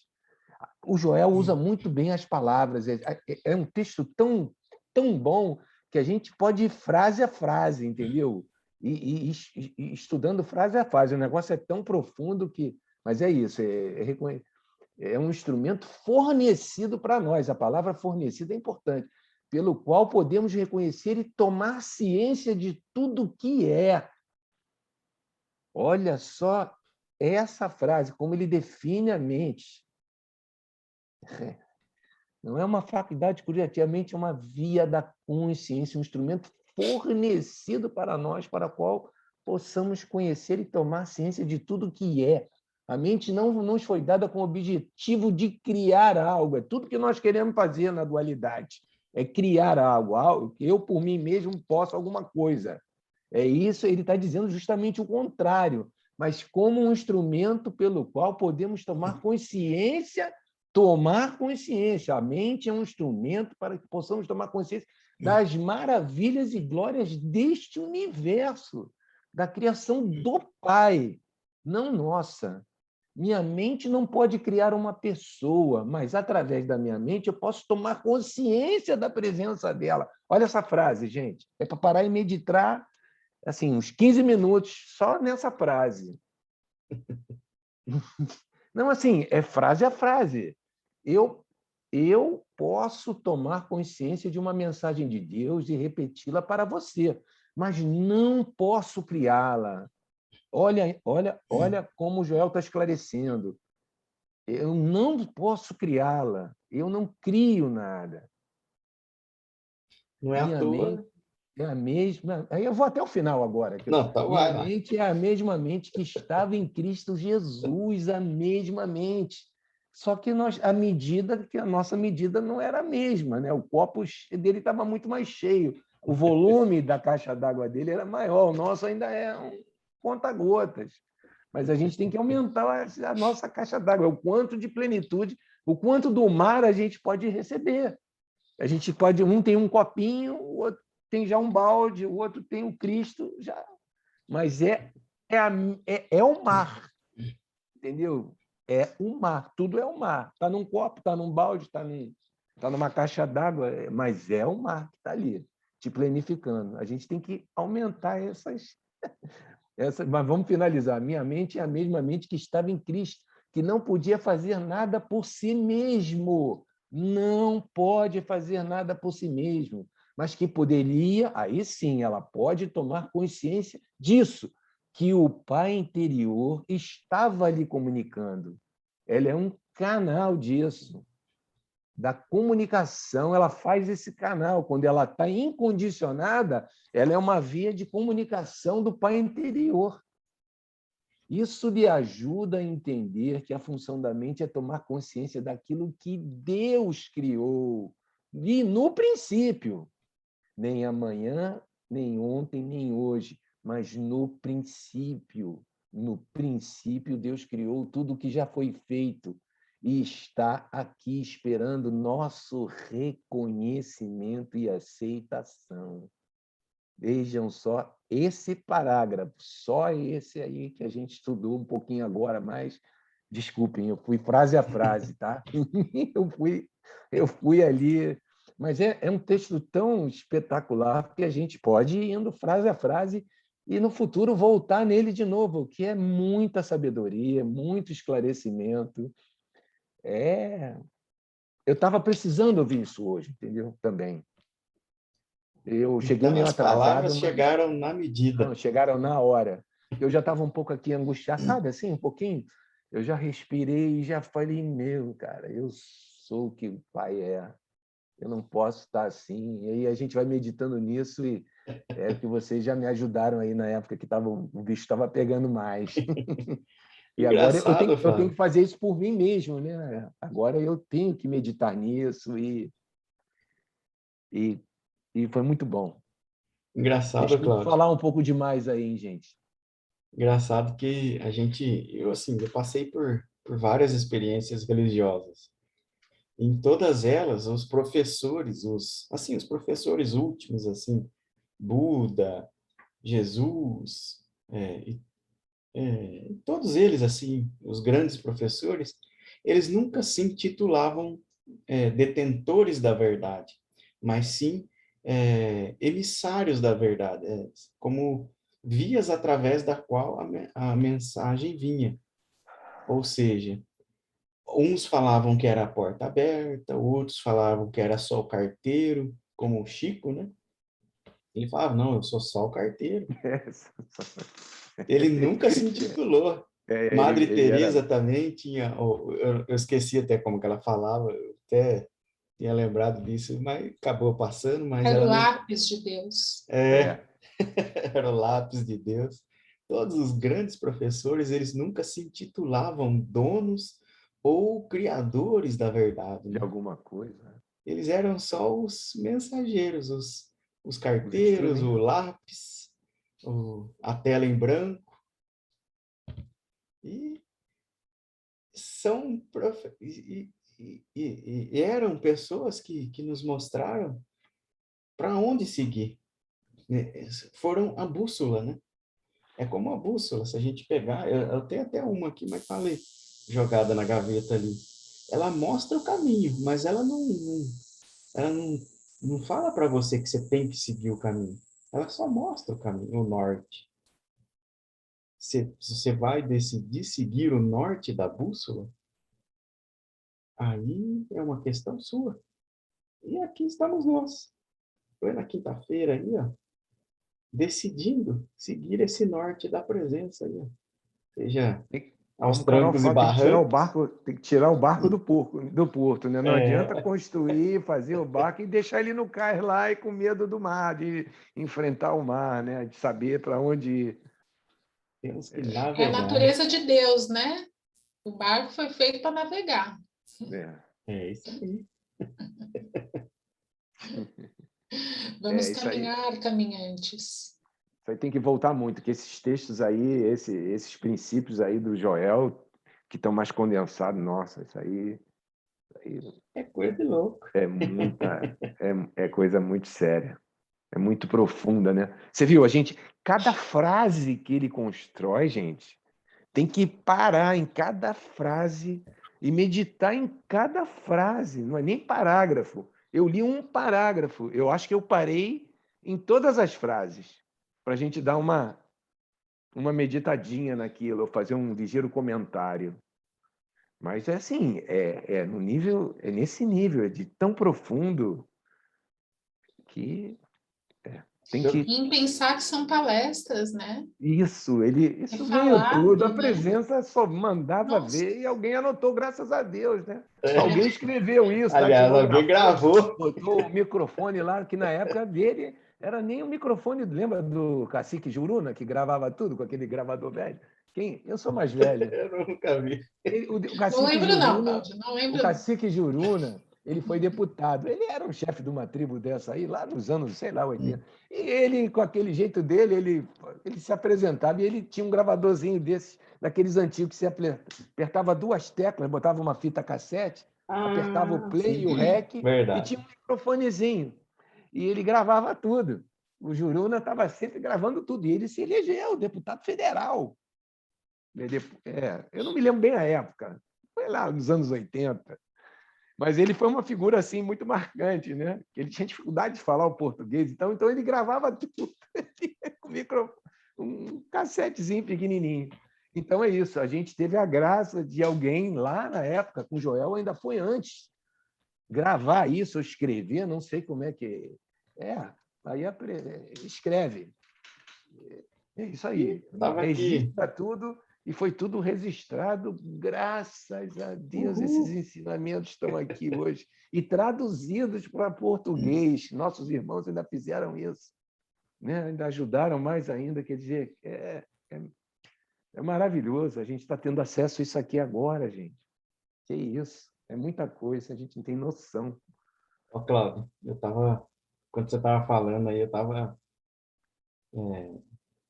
O Joel usa muito bem as palavras. É um texto tão bom que a gente pode ir frase a frase, entendeu? E estudando frase a frase. O negócio é tão profundo que... Mas é isso, é um instrumento fornecido para nós. A palavra fornecida é importante, pelo qual podemos reconhecer e tomar ciência de tudo que é. Olha só essa frase, como ele define a mente. Não é uma faculdade curativa, a mente é uma via da consciência, um instrumento fornecido para nós, para o qual possamos conhecer e tomar ciência de tudo que é. A mente não nos foi dada com o objetivo de criar algo. É tudo que nós queremos fazer na dualidade. É criar algo que eu, por mim mesmo, posso alguma coisa. É isso, ele está dizendo justamente o contrário, mas como um instrumento pelo qual podemos tomar consciência. A mente é um instrumento para que possamos tomar consciência das maravilhas e glórias deste universo, da criação do Pai, não nossa. Minha mente não pode criar uma pessoa, mas através da minha mente eu posso tomar consciência da presença dela. Olha essa frase, gente. É para parar e meditar assim, uns 15 minutos só nessa frase. Não, assim, é frase a frase. Eu posso tomar consciência de uma mensagem de Deus e repeti-la para você, mas não posso criá-la. Olha como o Joel está esclarecendo. Eu não posso criá-la. Eu não crio nada. Não é à toa. É a mesma. Aí eu vou até o final agora. Não, tá, minha mente é a mesma mente que estava em Cristo Jesus, a mesma mente. Só que a nossa medida não era a mesma, né? O copo dele estava muito mais cheio. O volume da caixa d'água dele era maior. O nosso ainda é um conta-gotas. Mas a gente tem que aumentar a nossa caixa d'água, o quanto de plenitude, o quanto do mar a gente pode receber. A gente pode, um tem um copinho, o outro tem já um balde, o outro tem um Cristo, já. Mas é o mar, entendeu? É o mar, tudo é o mar. Está num copo, está num balde, está numa caixa d'água, mas é o mar que está ali, te planificando. A gente tem que aumentar essas. Mas vamos finalizar. Minha mente é a mesma mente que estava em Cristo, que não podia fazer nada por si mesmo. Não pode fazer nada por si mesmo, mas que poderia, aí sim, ela pode tomar consciência disso, que o Pai interior estava lhe comunicando. Ela é um canal disso, da comunicação, ela faz esse canal. Quando ela está incondicionada, ela é uma via de comunicação do Pai interior. Isso lhe ajuda a entender que a função da mente é tomar consciência daquilo que Deus criou. E no princípio, nem amanhã, nem ontem, nem hoje, mas no princípio. No princípio, Deus criou tudo o que já foi feito e está aqui esperando nosso reconhecimento e aceitação. Vejam só esse parágrafo, só esse aí que a gente estudou um pouquinho agora, mas desculpem, eu fui frase a frase, tá? eu fui ali, mas é um texto tão espetacular que a gente pode ir indo frase a frase e no futuro voltar nele de novo, que é muita sabedoria, muito esclarecimento. Eu estava precisando ouvir isso hoje, entendeu? Também. Eu cheguei meio atrasado. As palavras chegaram na medida. Não, chegaram na hora. Eu já estava um pouco aqui angustiado, sabe assim, um pouquinho? Eu já respirei e já falei, meu, cara, eu sou o que o Pai é. Eu não posso estar assim. E aí a gente vai meditando nisso e é que vocês já me ajudaram aí na época que o bicho estava pegando mais. E agora eu tenho que fazer isso por mim mesmo, né? Agora eu tenho que meditar nisso e foi muito bom. Engraçado, Cláudio. Falar um pouco demais aí, hein, gente? Engraçado que eu passei por várias experiências religiosas. Em todas elas, os professores, os professores últimos, assim, Buda, Jesus, todos eles, assim, os grandes professores, eles nunca se intitulavam detentores da verdade, mas sim emissários da verdade, como vias através da qual a mensagem vinha. Ou seja, uns falavam que era a porta aberta, outros falavam que era só o carteiro, como o Chico, né? Ele falava, não, eu sou só o carteiro. Ele nunca se intitulou. Madre Ele era... Teresa também tinha, eu esqueci até como que ela falava, eu até tinha lembrado disso, mas acabou passando, mas Era o ela não... lápis de Deus. Era o lápis de Deus. Todos os grandes professores, eles nunca se intitulavam donos ou criadores da verdade, de né? alguma coisa. Eles eram só os mensageiros, os carteiros, o instrumentos. lápis, a tela em branco. E são e eram pessoas que nos mostraram para onde seguir, né? Foram a bússola, né? É como a bússola, se a gente pegar, eu tenho até uma aqui, mas falei, jogada na gaveta ali. Ela mostra o caminho, mas ela não fala para você que você tem que seguir o caminho. Ela só mostra o caminho, o norte. Se você vai decidir seguir o norte da bússola, aí é uma questão sua. E aqui estamos nós. Foi na quinta-feira aí, ó, decidindo seguir esse norte da presença aí, ó. Seja aos Como o Carol trancos e fala, barrancos. tem que tirar o barco do porto, né? Não adianta É, construir, fazer o barco e deixar ele no cais lá e com medo do mar, de enfrentar o mar, né? De saber para onde ir. temos que É a navegar. natureza de Deus, né? O barco foi feito para navegar. É isso aí. Vamos Isso aí. caminhar, caminhantes. Isso aí tem que voltar muito, que esses textos aí, esses princípios aí do Joel, que estão mais condensados, nossa, isso aí É coisa de louco. é coisa muito séria, é muito profunda, né? Você viu, cada frase que ele constrói, gente, tem que parar em cada frase e meditar em cada frase, não é nem parágrafo. Eu li um parágrafo, eu acho que eu parei em todas as frases, para a gente dar uma meditadinha naquilo, ou fazer um ligeiro comentário. Mas é assim, no nível, é nesse nível, é de tão profundo que tem que... Em pensar que são palestras, né? Isso É veio tudo. A falado, né? presença só mandava Nossa. ver e alguém anotou, graças a Deus, né? Alguém escreveu isso, Aliás, alguém gravou. botou o microfone lá, que na época dele era nem o microfone. Lembra do Cacique Juruna, que gravava tudo com aquele gravador velho? Quem? Eu sou mais velho. Eu nunca vi. Não lembro não, Cláudio, não lembro. O Cacique Juruna, ele foi deputado. Ele era um chefe de uma tribo dessa aí, lá nos anos, sei lá, 80. E ele, com aquele jeito dele, ele se apresentava e ele tinha um gravadorzinho desses, daqueles antigos que você apertava duas teclas, botava uma fita cassete, apertava o play e o rec e tinha um microfonezinho. E ele gravava tudo. O Juruna estava sempre gravando tudo. E ele se elegeu deputado federal. Eu não me lembro bem a época. Foi lá nos anos 80. Mas ele foi uma figura assim muito marcante, né? Ele tinha dificuldade de falar o português, então ele gravava tudo com um cassetezinho pequenininho. Então é isso, a gente teve a graça de alguém lá na época, com o Joel, ainda foi antes, gravar isso, ou escrever, não sei como é que aí escreve. É isso aí, registra tudo. E foi tudo registrado, graças a Deus. Esses ensinamentos estão aqui hoje e traduzidos para português. Nossos irmãos ainda fizeram isso, né? Ainda ajudaram mais ainda. Quer dizer, é maravilhoso. A gente está tendo acesso a isso aqui agora, gente. Que isso, é muita coisa, a gente não tem noção. Ó, Cláudio, quando você estava falando aí,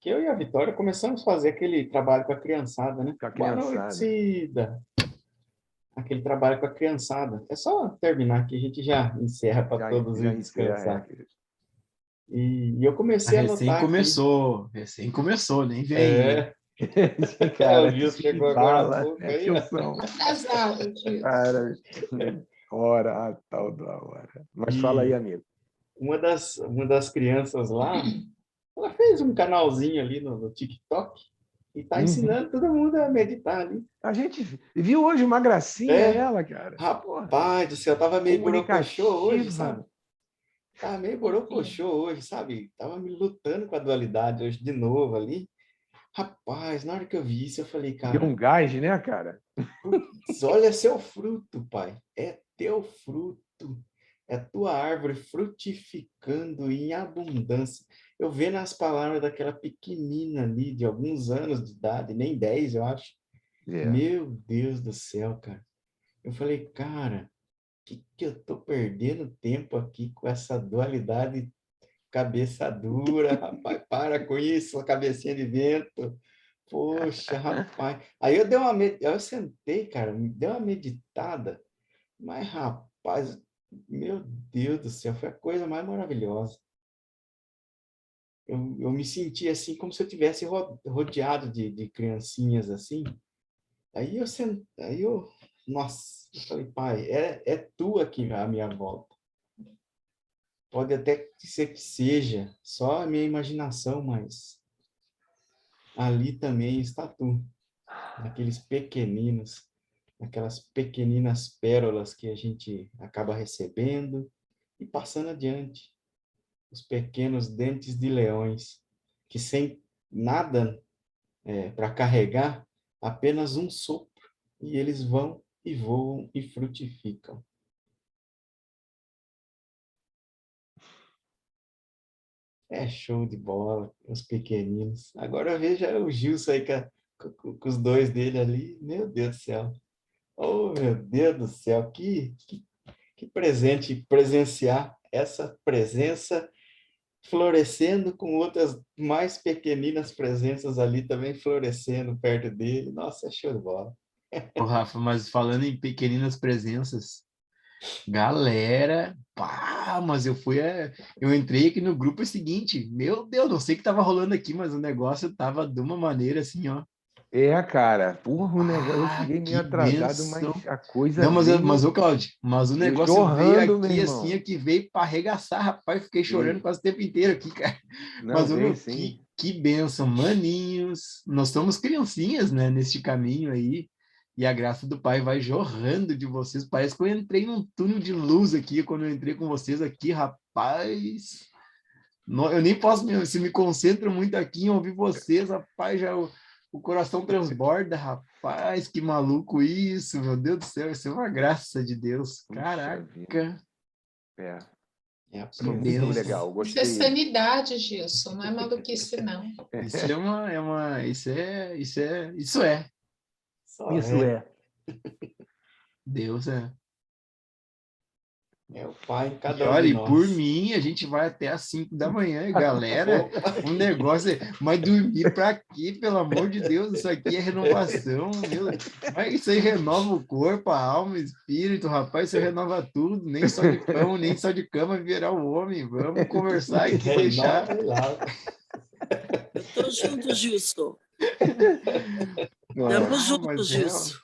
que eu e a Vitória começamos a fazer aquele trabalho com a criançada, né? Com a Boa criançada. noite, Cida. aquele trabalho com a criançada. É só terminar que a gente já encerra para todos já ir descansar. encerra. E eu comecei a notar Recém começou, nem vem. É, Cara, o Gilson chegou agora há fala, pouco né, aí. Gilson? Atrasado, tio. Cara, hora, a tal da hora. Mas fala aí, amigo. Uma das crianças lá, ela fez um canalzinho ali no TikTok e está ensinando todo mundo a meditar ali. A gente viu hoje uma gracinha ela, cara. Rapaz do céu, tava meio borocochô hoje, sabe? Comunicativa. Tava meio borocochô hoje, sabe? Tava me lutando com a dualidade hoje de novo ali. Rapaz, na hora que eu vi isso, eu falei, Deu cara, um gás, né, cara? olha seu fruto, pai. É teu fruto. É tua árvore frutificando em abundância. Eu vendo as palavras daquela pequenina ali, de alguns anos de idade, nem 10, eu acho. Meu Deus do céu, cara. Eu falei, cara, que eu tô perdendo tempo aqui com essa dualidade cabeça dura, rapaz, para com isso, cabecinha de vento. Poxa, rapaz. Aí eu sentei, cara, me deu uma meditada, mas, rapaz, meu Deus do céu, foi a coisa mais maravilhosa. Eu me senti assim, como se eu tivesse rodeado de criancinhas assim. Nossa, eu falei, pai, é tu aqui à minha volta. Pode até ser que seja só a minha imaginação, mas ali também está tu. Naqueles pequeninos, aquelas pequeninas pérolas que a gente acaba recebendo e passando adiante. Os pequenos dentes de leões, que sem nada para carregar, apenas um sopro, e eles vão e voam e frutificam. É show de bola, os pequeninos. Agora veja o Gilson aí com os dois dele ali. Meu Deus do céu. Oh, meu Deus do céu. Que presente presenciar essa presença florescendo com outras mais pequeninas presenças ali também florescendo perto dele. Nossa, é show de bola. Ô, Rafa, mas falando em pequeninas presenças, galera, pá, mas eu entrei aqui no grupo seguinte, meu Deus, não sei o que tava rolando aqui, mas o negócio tava de uma maneira assim, ó. Cara, porra, o negócio, eu cheguei meio Que atrasado, mas benção. a coisa Não, veio, ô Cláudio, mas o veio negócio veio jorrando, meu aqui assim, irmão. que veio para arregaçar, rapaz, fiquei chorando quase o tempo inteiro aqui, cara. Não, Mas, veio meu, sim. que benção, maninhos, nós somos criancinhas, né, neste caminho aí, e a graça do Pai vai jorrando de vocês, parece que eu entrei num túnel de luz aqui, quando eu entrei com vocês aqui, rapaz, eu nem posso, se me concentro muito aqui em ouvir vocês, rapaz, já o coração transborda, rapaz, que maluco isso, meu Deus do céu, isso é uma graça de Deus, caraca. Foi muito legal, Isso gostei. é sanidade, Gilson, não é maluquice, não. Isso é. Isso é. Deus é. É o Pai em E cada um olha, de e por nós. mim, a gente vai até às 5 da manhã, galera. O negócio é. Mas dormir para quê, pelo amor de Deus? Isso aqui é renovação, meu. Mas isso aí renova o corpo, a alma, o espírito, rapaz. Isso renova tudo. Nem só de pão, nem só de cama virar o homem. Vamos conversar aqui, deixar. Eu tô junto, Gilson. Tamo junto, Gilson.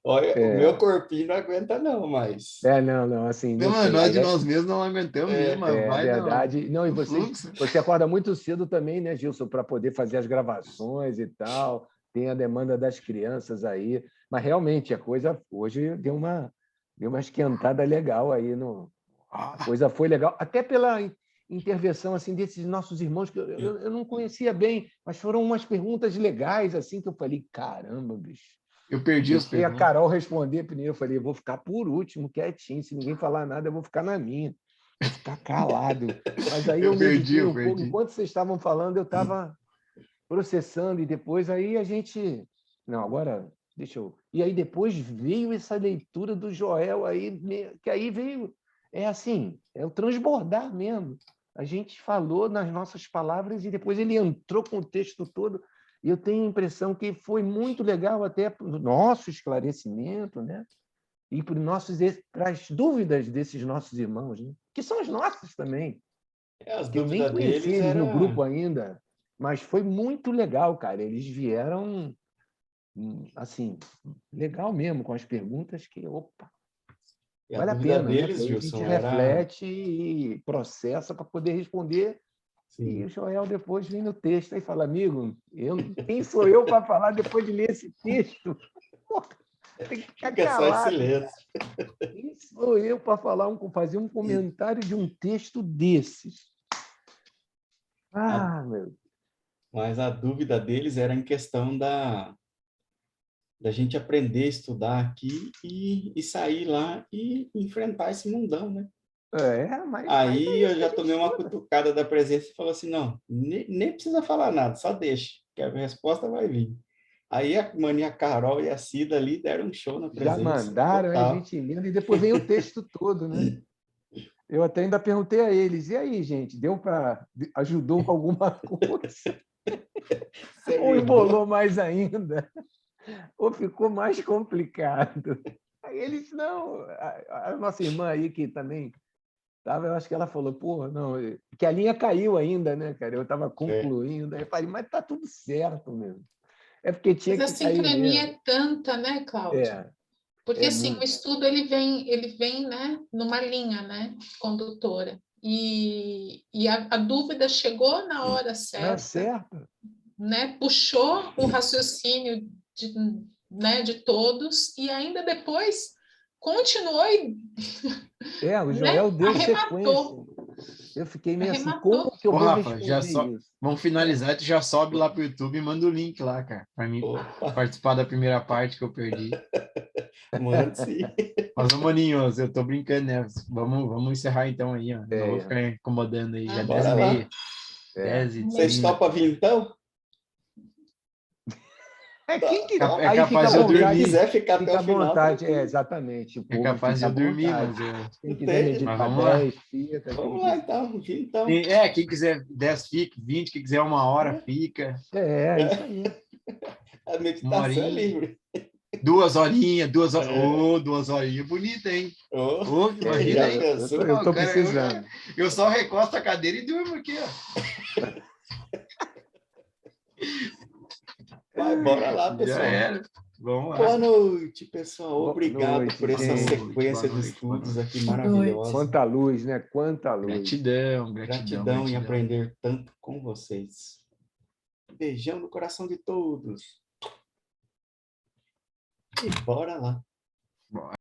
Olha, o meu corpinho não aguenta não, mas... Não, assim... Não, nós de nós mesmos não aguentamos mesmo, mas vai verdade. Não, e você acorda muito cedo também, né, Gilson, para poder fazer as gravações e tal, tem a demanda das crianças aí, mas realmente a coisa hoje deu uma esquentada legal aí, a coisa foi legal, até pela intervenção assim desses nossos irmãos que eu não conhecia bem, mas foram umas perguntas legais assim que eu falei, caramba, bicho. Eu perdi as perguntas. E a Carol responder primeiro, eu falei, eu vou ficar por último, quietinho, se ninguém falar nada, eu vou ficar na minha, vou ficar calado. Mas aí eu meditei um pouco, enquanto vocês estavam falando, eu estava processando, e depois aí a gente... Não, agora, deixa eu... E aí depois veio essa leitura do Joel, aí, que aí veio, é o transbordar mesmo. A gente falou nas nossas palavras e depois ele entrou com o texto todo. E eu tenho a impressão que foi muito legal até para o nosso esclarecimento, né? e para as dúvidas desses nossos irmãos, né? Que são as nossas também. As Que eu nem dúvidas conheci deles eles no era... grupo ainda, mas foi muito legal, cara. Eles vieram, assim, legal mesmo, com as perguntas que, opa, E a vale a dúvida pena, né? deles, Porque aí a gente Gilson, era... reflete e processa para poder responder. E Sim. o Joel depois vem no texto e fala, amigo, quem sou eu para falar depois de ler esse texto? Porra, tem que ficar Fica só em calado. silêncio. Quem sou eu para fazer um comentário de um texto desses? Ah, meu. Mas a dúvida deles era em questão da gente aprender a estudar aqui e sair lá e enfrentar esse mundão, né? Mas Aí é eu isso que já a gente tomei uma estuda. cutucada da presença e falou assim, não, nem precisa falar nada, só deixa, que a resposta vai vir. Aí a Mania Carol e a Cida ali deram um show na Já presença, mandaram, a total. gente lendo, e depois vem o texto todo, né? Eu até ainda perguntei a eles, e aí, gente, ajudou com alguma coisa? Você Ou ajudou? embolou mais ainda? Ou ficou mais complicado? Aí eles, não, a nossa irmã aí que também estava, eu acho que ela falou, pô, não, que a linha caiu ainda, né, cara? Eu estava concluindo, aí eu falei, mas tá tudo certo mesmo. É porque tinha Mas a que cair sincronia mesmo. é tanta, né, Cláudio? Porque assim, o Muito. estudo ele vem, né, numa linha, né, condutora. E a dúvida chegou na hora Não, certa, certo. né, puxou o raciocínio de, né, de todos e ainda depois continuou e, O né, Joel deu sequência. arrematou, Eu fiquei meio assim, arrematou. como que eu Ô, vou Rafa, já responder só... isso? Vamos finalizar, tu já sobe lá pro YouTube e manda o link lá, cara, para mim Opa, participar da primeira parte que eu perdi. mano, sim. Mas, ô, maninhos, eu tô brincando, né? Vamos encerrar então aí, ó. Não vou ficar incomodando aí, já é Ah, Bora lá. 10h30. 10h30. Vocês topam vir então? Quem que... Top. É Aí fica à capaz de eu Quem vontade. dormir. quiser ficar até Fica o à final, vontade, tranquilo. exatamente. O É povo capaz de fica à eu dormir, vontade. mas eu... Quem Não quiser tem, gente. Mas meditar vamos lá. 10, fica. Quem Vamos lá, quiser. então. Então. Quem quiser 10 fica, 20, quem quiser 1 hora fica. É isso aí. A 1 meditação é horinha. livre. 2 horinhas, 2 horas. É. Ô, 2 horinhas, bonita, hein? Oh, Ô, imagina, já hein? pensou? Eu Ó, estou cara, precisando. eu só recosto a cadeira e durmo aqui, ó. Vai, bora lá, Já pessoal. era. Vamos lá. Boa noite, pessoal. Boa Obrigado noite, por essa gente. sequência Boa de noite, boa estudos noite. aqui Boa maravilhosa. Quanta luz, né? Quanta luz. Gratidão, Gratidão em aprender tanto com vocês. Beijão no coração de todos. E bora lá.